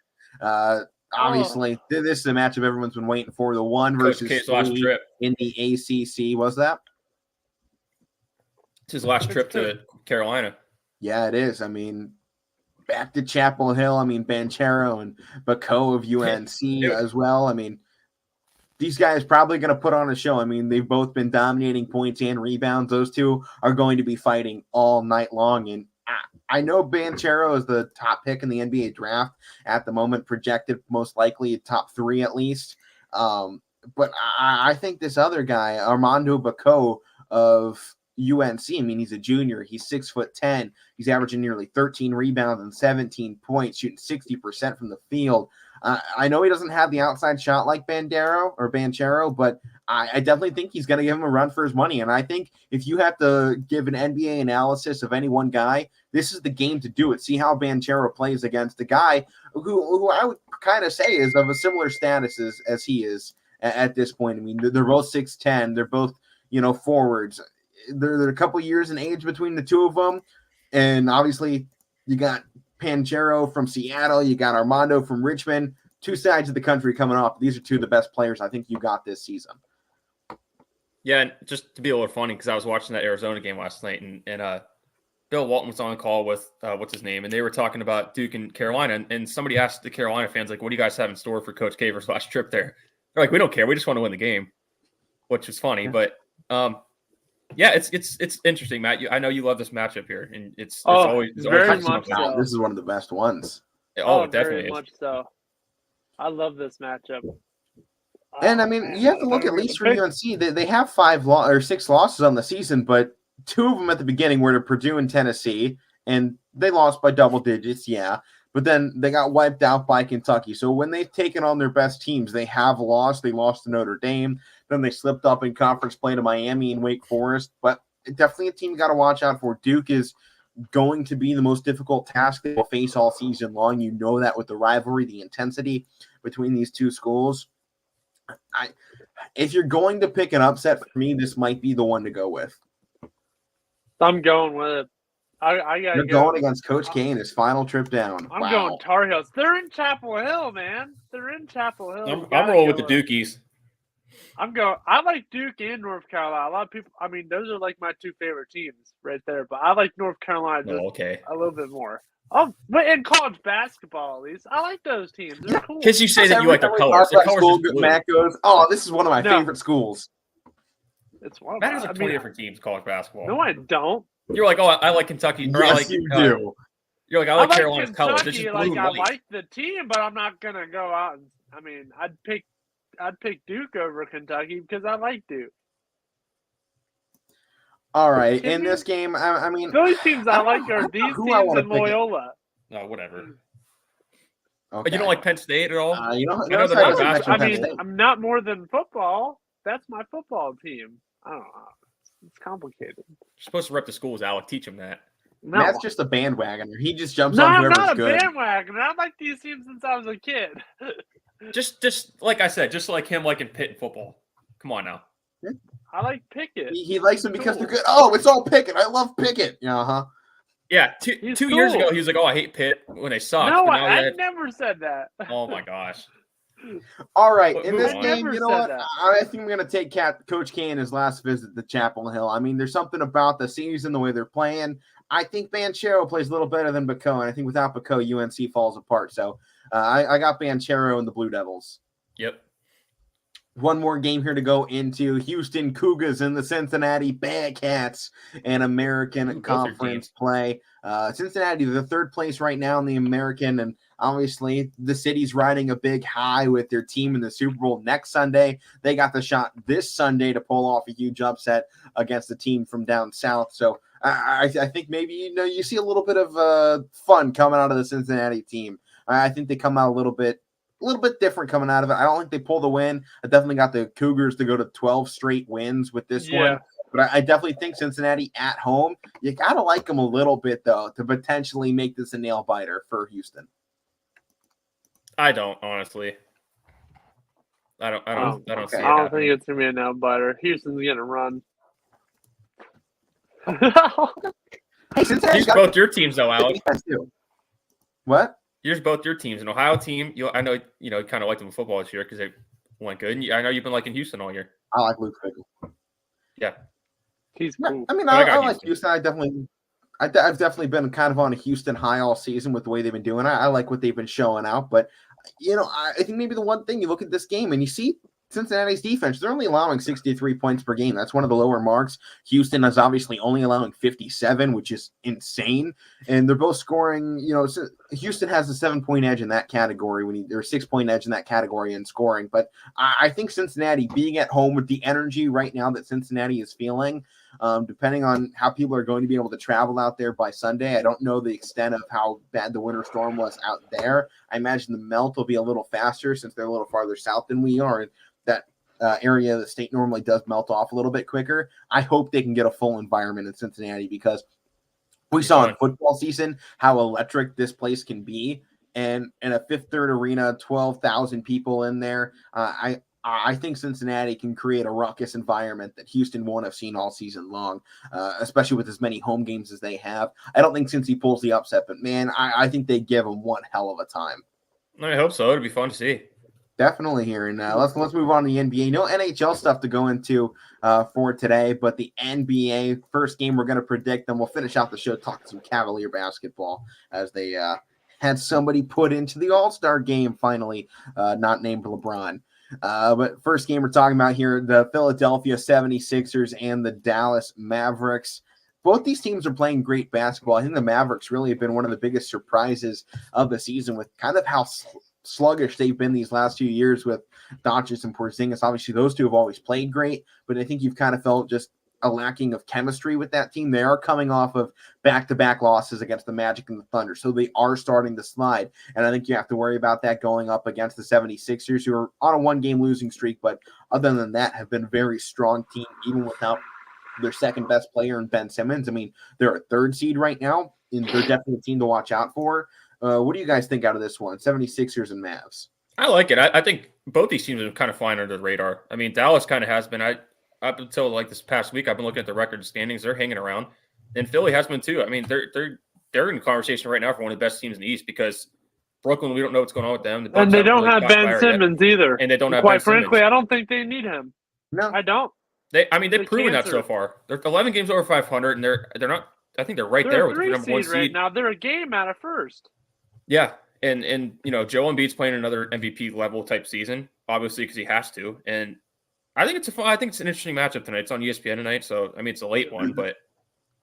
Obviously, this is a matchup everyone's been waiting for. The 1 versus 3 in the ACC. Was that? It's his last trip to Carolina. Yeah, it is. I mean, back to Chapel Hill. I mean, Banchero and Bako of UNC as well. I mean, these guys probably going to put on a show. I mean, they've both been dominating points and rebounds. Those two are going to be fighting all night long. And I know Banchero is the top pick in the NBA draft at the moment, projected most likely top 3 at least. But I think this other guy, Armando Bako of UNC. I mean, he's a junior. He's 6'10". He's averaging nearly 13 rebounds and 17 points, shooting 60% from the field. I know he doesn't have the outside shot like Banchero, but I definitely think he's going to give him a run for his money. And I think if you have to give an NBA analysis of any one guy, this is the game to do it. See how Banchero plays against a guy who I would kind of say is of a similar status as he is at this point. I mean, they're both 6'10". They're both, forwards. They're a couple years in age between the two of them. And obviously you got Banchero from Seattle. You got Armando from Richmond. Two sides of the country coming off. These are two of the best players I think you got this season. Yeah, and just to be a little funny, because I was watching that Arizona game last night, and Bill Walton was on a call with what's his name, and they were talking about Duke and Carolina, and somebody asked the Carolina fans, like, what do you guys have in store for Coach K versus last trip there? They're like, we don't care. We just want to win the game, which is funny. Yeah. But, yeah, it's interesting, Matt. I know you love this matchup here, and it's always very much so. This is one of the best ones. Oh, definitely very much so. I love this matchup. And I mean, you have to look at least for UNC. They have 6 losses on the season, but 2 of them at the beginning were to Purdue and Tennessee, and they lost by double digits. Yeah, but then they got wiped out by Kentucky. So when they've taken on their best teams, they have lost. They lost to Notre Dame. Then they slipped up in conference play to Miami and Wake Forest. But definitely a team you got to watch out for. Duke is going to be the most difficult task they will face all season long. You know that with the rivalry, the intensity between these two schools. If you're going to pick an upset for me, this might be the one to go with. I'm going with it. I got. You're going against Coach K in his final trip down. I'm going Tar Heels. They're in Chapel Hill, man. They're in Chapel Hill. I'm rolling with the Dukies. I like Duke and North Carolina. A lot of people. I mean, those are like my 2 favorite teams right there. But I like North Carolina just a little bit more. Oh, but in college basketball, at least, I like those teams. They're cool. Because you say that you like the colors. The colors Matt goes, oh, this is one of my favorite schools. It's one of Matt has like 20 different teams college basketball. No, I don't. You're like, oh, I like Kentucky. Or yes, I like, you do. You're like, I like Carolina's colors. Kentucky, I like the team, but I'm not gonna go out. I mean, I'd pick Duke over Kentucky because I like Duke. All right, in this game, I mean, those teams I like are these teams and Loyola. No, whatever. Okay. You don't like Penn State at all? I'm not more than football. That's my football team. I don't know. It's complicated. You're supposed to rep the schools, Alek. Teach him that. No. Matt's just a bandwagoner. He just jumps on whoever's good. I'm not a bandwagoner. I like these teams since I was a kid. just like I said, just like him liking Pitt in football. Come on now. I like Pickett. He likes them because they're good. Oh, it's all Pickett. I love Pickett. Uh-huh. Yeah, two years ago, he was like, oh, I hate Pitt when they suck. No, I never said that. Oh, my gosh. All right, in this game, you know what? I think I'm going to take Coach K in his last visit to Chapel Hill. I mean, there's something about the season, the way they're playing. I think Banchero plays a little better than Bacot, and I think without Bacot, UNC falls apart. So I got Banchero and the Blue Devils. Yep. One more game here to go into. Houston Cougars and the Cincinnati Bearcats in American Conference play. Cincinnati, the 3rd place right now in the American, and obviously the city's riding a big high with their team in the Super Bowl next Sunday. They got the shot this Sunday to pull off a huge upset against the team from down south. So I think maybe you see a little bit of fun coming out of the Cincinnati team. I think they come out a little bit different coming out of it. I don't think they pull the win. I definitely got the Cougars to go to 12 straight wins with this one. But I definitely think Cincinnati at home, you got to like them a little bit, though, to potentially make this a nail biter for Houston. I don't, honestly. I don't see it. I don't think it's going to be a nail biter. Houston's going to run. Hey, Cincinnati's both your teams, though, Alek. What? Here's both your teams. An Ohio team, I know you kind of liked them in football this year because they went good. And I know you've been liking Houston all year. I like Luke Fickell. Yeah, he's cool. I mean, I like Houston. I've definitely been kind of on a Houston high all season with the way they've been doing. I like what they've been showing out. But I think maybe the one thing you look at this game and you see Cincinnati's defense, they're only allowing 63 points per game. That's one of the lower marks. Houston is obviously only allowing 57, which is insane. And they're both scoring, Houston has a 7-point edge in that category or 6-point edge in that category in scoring. But I think Cincinnati being at home with the energy right now that Cincinnati is feeling, Depending on how people are going to be able to travel out there by Sunday, I don't know the extent of how bad the winter storm was out there. I imagine the melt will be a little faster since they're a little farther south than we are. And that area of the state normally does melt off a little bit quicker. I hope they can get a full environment in Cincinnati because we saw in football season how electric this place can be. And in a Fifth Third Arena, 12,000 people in there, I think Cincinnati can create a ruckus environment that Houston won't have seen all season long, especially with as many home games as they have. I don't think Cincy pulls the upset, but man, I think they give them one hell of a time. I hope so. It'll be fun to see. Definitely here. And let's move on to the NBA. No NHL stuff to go into for today, but the NBA first game we're going to predict, and we'll finish out the show talking some Cavalier basketball as they had somebody put into the All-Star game finally, not named LeBron. But first game we're talking about here, the Philadelphia 76ers and the Dallas Mavericks. Both these teams are playing great basketball. I think the Mavericks really have been one of the biggest surprises of the season with kind of how sluggish they've been these last few years with Doncic and Porzingis. Obviously, those two have always played great, but I think you've kind of felt just a lacking of chemistry with that team. They are coming off of back-to-back losses against the Magic and the Thunder, so they are starting to slide, and I think you have to worry about that going up against the 76ers, who are on a one-game losing streak, but other than that have been a very strong team, even without their second-best player in Ben Simmons. I mean, they're a third seed right now, and they're definitely a team to watch out for. What do you guys think out of this one, 76ers and Mavs? I like it. I think both these teams are kind of flying under the radar. I mean, Dallas kind of has been. Up until like this past week, I've been looking at the record standings. They're hanging around, and Philly has been too. I mean, they're in conversation right now for one of the best teams in the East because Brooklyn, we don't know what's going on with them. And they don't have Ben Simmons either. And they don't have quite Ben frankly, Simmons. I don't think they need him. No, I don't. They've proven that so far. They're 11 games over 500, and they're not. I think they're right there with the number one seed right now. They're a game out of first. Yeah, and Joel Embiid's playing another MVP level type season, obviously because he has to. And I think it's an interesting matchup tonight. It's on ESPN tonight, so I mean it's a late one, but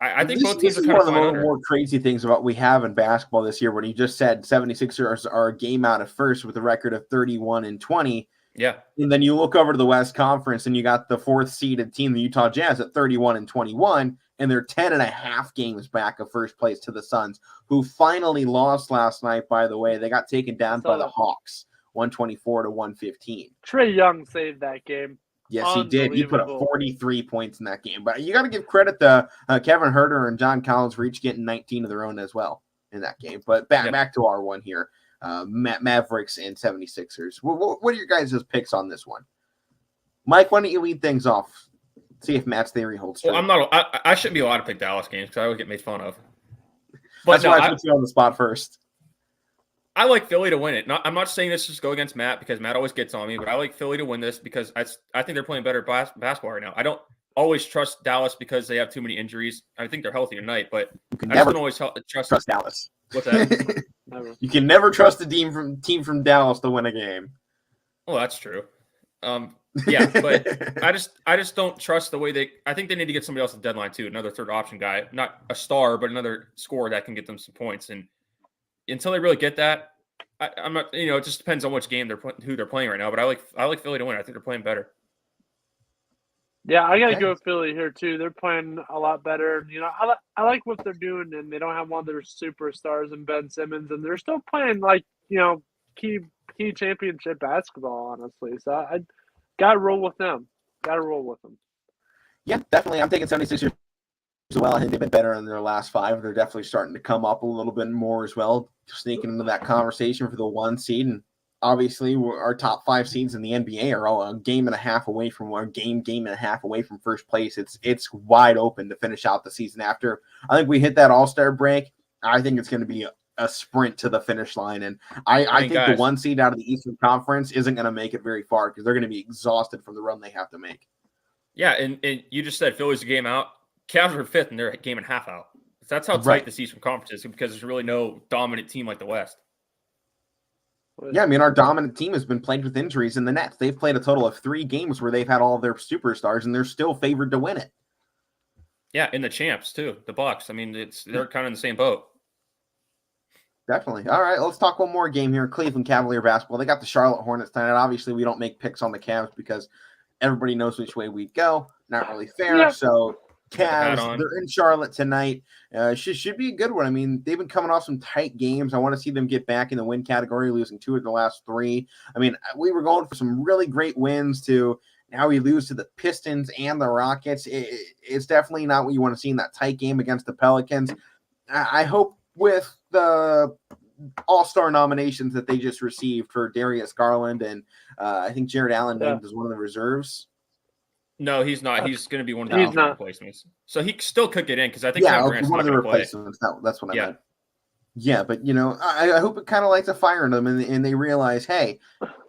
I think both teams are kind of one of the more crazy things about we have in basketball this year. When you just said 76ers are a game out of first with a record of 31-20. Yeah. And then you look over to the West Conference and you got the fourth seeded team, the Utah Jazz, at 31-21, and they're 10.5 games back of first place to the Suns, who finally lost last night, by the way. They got taken down by the Hawks, 124-115. Trae Young saved that game. Yes, he did. He put up 43 points in that game. But you got to give credit to Kevin Huerter and John Collins for each getting 19 of their own as well in that game. But back to our one here. Mavericks and 76ers. What are your guys' picks on this one? Mike, why don't you lead things off? See if Matt's theory holds true. Well, I shouldn't be allowed to pick Dallas games because I would get made fun of. But that's why I put you on the spot first. I like Philly to win it. I'm not saying this just go against Matt because Matt always gets on me, but I like Philly to win this because I think they're playing better basketball right now. I don't always trust Dallas because they have too many injuries. I think they're healthy tonight, but I just don't always trust Dallas. What's that? You can never trust a team from Dallas to win a game. Well, that's true. Yeah, but I just don't trust the way I think they need to get somebody else at the deadline too, another third option guy, not a star, but another scorer that can get them some points. And until they really get that, I'm not. It just depends on which game who they're playing right now. But I like Philly to win. I think they're playing better. Yeah, I got to go with Philly here too. They're playing a lot better. I like what they're doing, and they don't have one of their superstars in Ben Simmons, and they're still playing key championship basketball. Honestly, so I got to roll with them. Yeah, definitely. I'm taking 76ers as well. I think they've been better in their last 5. They're definitely starting to come up a little bit more as well, sneaking into that conversation for the 1 seed. And obviously, our top 5 seeds in the NBA are all a game and a half away from first place. It's wide open to finish out the season after. I think we hit that All-Star break. I think it's going to be a sprint to the finish line. And I think the 1 seed out of the Eastern Conference isn't going to make it very far because they're going to be exhausted from the run they have to make. Yeah, and you just said Philly's a game out. Cavs are 5th, and they're a game and a half out. That's how tight the Eastern Conference is because there's really no dominant team like the West. Yeah, I mean, our dominant team has been plagued with injuries in the Nets. They've played a total of 3 games where they've had all of their superstars, and they're still favored to win it. Yeah, and the champs, too, the Bucks. I mean, they're kind of in the same boat. Definitely. All right, let's talk one more game here. Cleveland Cavalier basketball. They got the Charlotte Hornets tonight. Obviously, we don't make picks on the Cavs because everybody knows which way we'd go. Not really fair. Yeah. So Cavs, they're in Charlotte tonight. Should be a good one. I mean, they've been coming off some tight games. I want to see them get back in the win category, losing 2 of the last 3. I mean, we were going for some really great wins to now we lose to the Pistons and the Rockets. It's definitely not what you want to see in that tight game against the Pelicans. I hope with the All-Star nominations that they just received for Darius Garland and I think Jared Allen named as one of the reserves. No, he's not. He's going to be one of the replacements. So he still could get in because I think one of the replacements. That's what I meant. Yeah, but I hope it kind of lights a fire in them, and they realize, hey,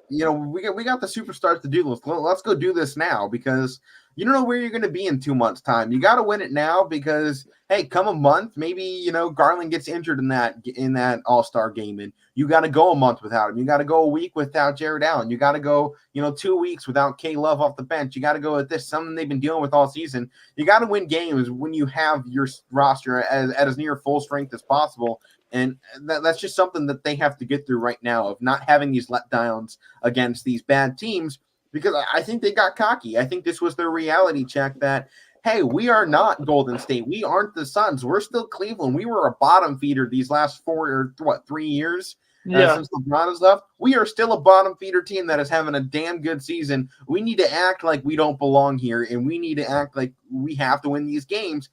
we got the superstars to do this. Let's go do this now because you don't know where you're going to be in 2 months' time. You got to win it now because hey, come a month, maybe Garland gets injured in that All-Star game, and you got to go a month without him. You got to go a week without Jared Allen. You got to go 2 weeks without K Love off the bench. You got to go with this, something they've been dealing with all season. You got to win games when you have your roster at as near full strength as possible. And that's just something that they have to get through right now of not having these letdowns against these bad teams because I think they got cocky. I think this was their reality check that, hey, we are not Golden State. We aren't the Suns. We're still Cleveland. We were a bottom feeder these last 3 years since LeBron has left. We are still a bottom feeder team that is having a damn good season. We need to act like we don't belong here, and we need to act like we have to win these games.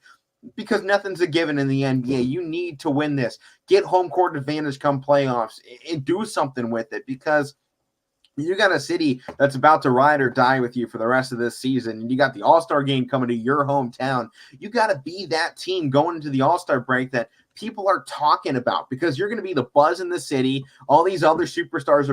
Because nothing's a given in the NBA. You need to win this. Get home court advantage come playoffs and do something with it because you got a city that's about to ride or die with you for the rest of this season. And you got the All-Star game coming to your hometown. You got to be that team going into the All-Star break that people are talking about because you're going to be the buzz in the city. All these other superstars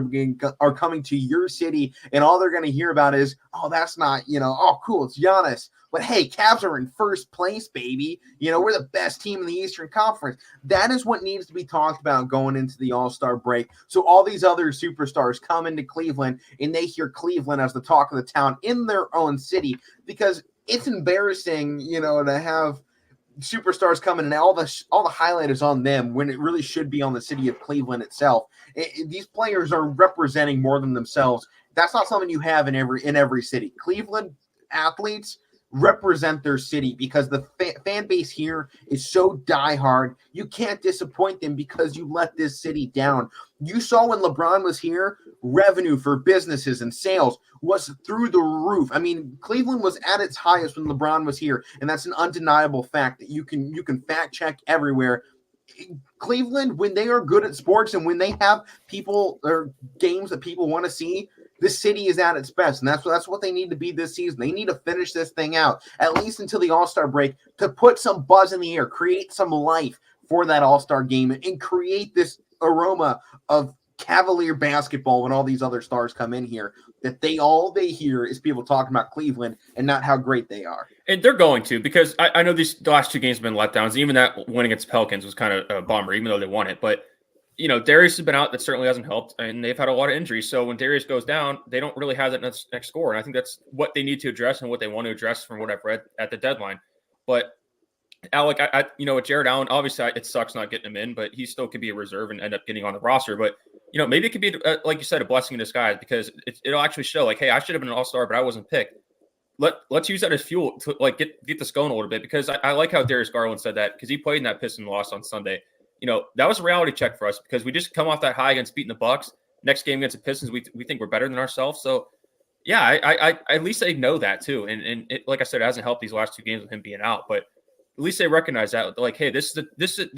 are coming to your city, and all they're going to hear about is, oh, that's not, oh, cool, it's Giannis. But hey, Cavs are in first place, baby. We're the best team in the Eastern Conference. That is what needs to be talked about going into the All-Star break. So all these other superstars come into Cleveland, and they hear Cleveland as the talk of the town in their own city because it's embarrassing, to have superstars coming and all the highlight is on them when it really should be on the city of Cleveland itself. These players are representing more than themselves. That's not something you have in every city. Cleveland athletes represent their city because the fan base here is so diehard. You can't disappoint them because you let this city down. You saw when LeBron was here, revenue for businesses and sales was through the roof. I mean, Cleveland was at its highest when LeBron was here, and that's an undeniable fact that you can fact check everywhere. Cleveland, when they are good at sports and when they have people or games that people want to see, the city is at its best, and that's what they need to be this season. They need to finish this thing out, at least until the All-Star break, to put some buzz in the air, create some life for that All-Star game, and create this aroma of Cavalier basketball when all these other stars come in here, that all they hear is people talking about Cleveland and not how great they are. And they're going to, because I know the last 2 games have been letdowns. Even that win against Pelicans was kind of a bummer, even though they won it. But Darius has been out. That certainly hasn't helped, and they've had a lot of injuries. So when Darius goes down, they don't really have that next score. And I think that's what they need to address and what they want to address from what I've read at the deadline. But Alek, with Jared Allen, obviously it sucks not getting him in, but he still could be a reserve and end up getting on the roster. But maybe it could be, like you said, a blessing in disguise because it'll actually show like, hey, I should have been an All-Star, but I wasn't picked. Let's use that as fuel to like get this going a little bit because I like how Darius Garland said that because he played in that Piston loss on Sunday. That was a reality check for us because we just come off that high against beating the Bucks. Next game against the Pistons, we think we're better than ourselves. So, yeah, I at least they know that too. And it, like I said, it hasn't helped these last 2 games with him being out, but at least they recognize that. Like, hey, this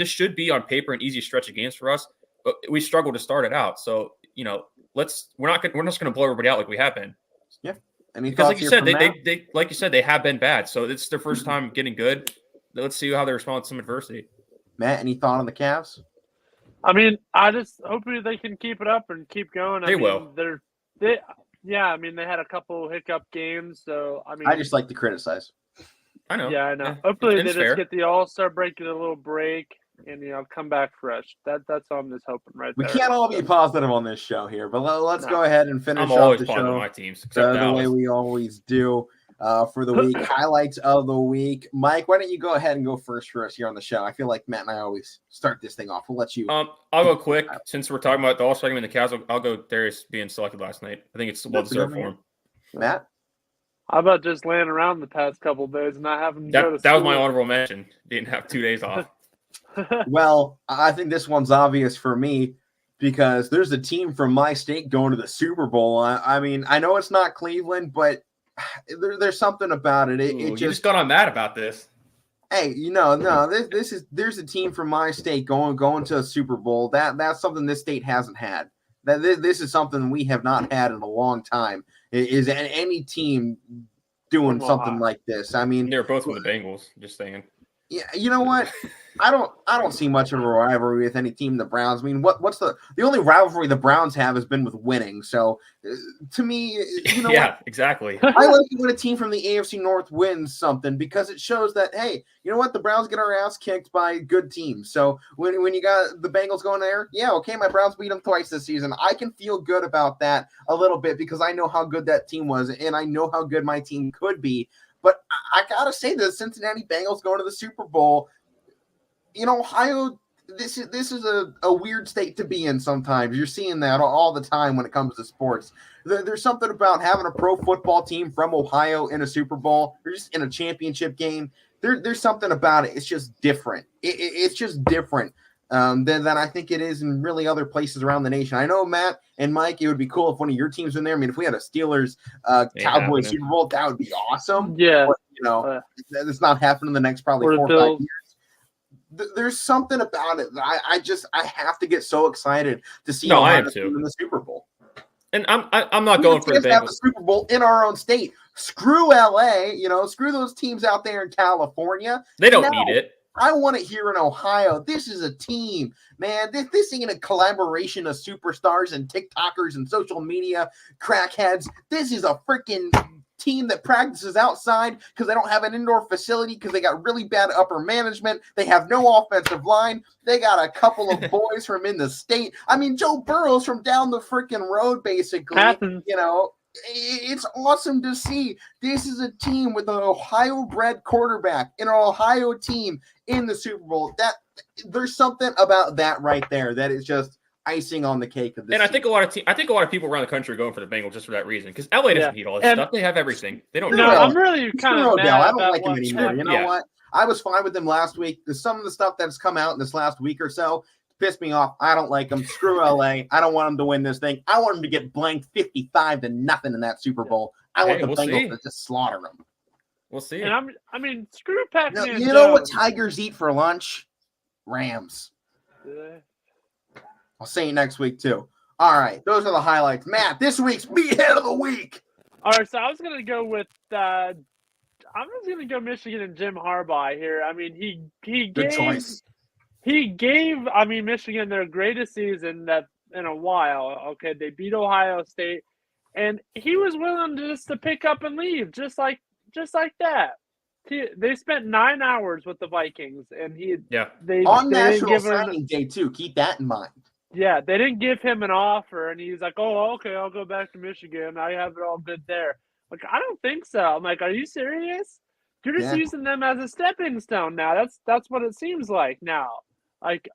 should be on paper an easy stretch of games for us, but we struggled to start it out. So, we're just going to blow everybody out like we have been. Yeah, because like you said, they have been bad. So it's their first time getting good. Let's see how they respond to some adversity. Matt, any thought on the Cavs? I mean, I just hopefully they can keep it up and keep going. They will. They had a couple hiccup games, so I just like to criticize. I know. Yeah, I know. Hopefully they just get the All-Star break, get a little break, and come back fresh. That's all I'm just hoping right there. We can't all be positive on this show here, but let's go ahead and finish I'm off always the positive show on my teams, except the way we always do. For the week, highlights of the week. Mike, why don't you go ahead and go first for us here on the show? I feel like Matt and I always start this thing off. We'll let you. I'll go quick since we're talking about the All-Star game and the Cavs. I'll go Darius being selected last night. I think it's well deserved for him. Matt? How about just laying around the past couple of days and not having to go to school? That was my honorable mention. Didn't have 2 days off. Well, I think this one's obvious for me because there's a team from my state going to the Super Bowl. I mean, I know it's not Cleveland, but there's something about it. You just got on mad about this. Hey, there's a team from my state going to a Super Bowl. That's something this state hasn't had. This is something we have not had in a long time. Is any team doing something like this? I mean, they're both with the Bengals. Just saying. Yeah, you know what? I don't see much of a rivalry with any team. The Browns. I mean, what's the only rivalry the Browns have has been with winning. So, to me, yeah, exactly. I like it when a team from the AFC North wins something because it shows that hey, you know what? The Browns get our ass kicked by good teams. So when you got the Bengals going there, yeah, okay, my Browns beat them twice this season. I can feel good about that a little bit because I know how good that team was and I know how good my team could be. But I gotta say, the Cincinnati Bengals going to the Super Bowl, Ohio, this is a weird state to be in sometimes. You're seeing that all the time when it comes to sports. There's something about having a pro football team from Ohio in a Super Bowl or just in a championship game. There's something about it. It's just different. It's just different than I think it is in really other places around the nation. I know, Matt and Mike, it would be cool if one of your teams in there. I mean, if we had a Steelers Cowboys Super Bowl, that would be awesome. Yeah. But, it's not happening in the next probably 4 or 5 years. There's something about it that I have to get so excited to see I am too. in the Super Bowl. And I'm not going for the Bengals. Have the Super Bowl in our own state. Screw LA, screw those teams out there in California. They don't need it. I want it here in Ohio. This is a team, man. This ain't a collaboration of superstars and TikTokers and social media crackheads. This is a freaking team that practices outside because they don't have an indoor facility because they got really bad upper management. They have no offensive line. They got a couple of boys from in the state. I mean, Joe Burrow's from down the freaking road, basically. It's awesome to see. This is a team with an Ohio-bred quarterback, an Ohio team in the Super Bowl. There's something about that right there that is just icing on the cake of this. And I think a lot of people around the country are going for the Bengals just for that reason. Because LA doesn't need all this stuff. They have everything. They don't. I'm really kind of mad. I don't like him anymore. You know what? I was fine with him last week. Some of the stuff that's come out in this last week or so pissed me off. I don't like him. Screw LA. I don't want him to win this thing. I want him to get blanked 55-0 in that Super Bowl. I want the Bengals to just slaughter them. We'll see. And screw Pac-Man. You know what tigers eat for lunch? Rams. I'll see you next week too. All right, those are the highlights. Matt, this week's Meathead of the Week. All right, so I was gonna go with Michigan and Jim Harbaugh here. I mean, he Good choice. He gave Michigan their greatest season in a while. Okay, they beat Ohio State, and he was willing to pick up and leave just like that. They spent 9 hours with the Vikings, and on National Signing Day too. Keep that in mind. Yeah, they didn't give him an offer, and he's like, "Oh, okay, I'll go back to Michigan. I have it all good there." Like, I don't think so. I'm like, "Are you serious? You're just using them as a stepping stone now." That's what it seems like now. Like,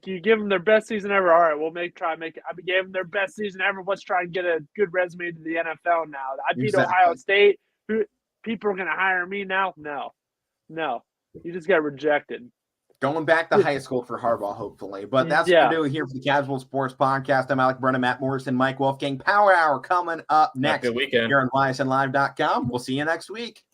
you give them their best season ever. All right, we'll try and make it. I gave them their best season ever. Let's try and get a good resume to the NFL now. I beat Ohio State. People are going to hire me now? No. You just got rejected. Going back to high school for Harbaugh, hopefully. But that's what we're doing here for the Casual Sports Podcast. I'm Alek, Brennan, Matt Morrison, Mike Wolfgang. Power Hour coming up next. Good weekend. Here on YSNlive.com. We'll see you next week.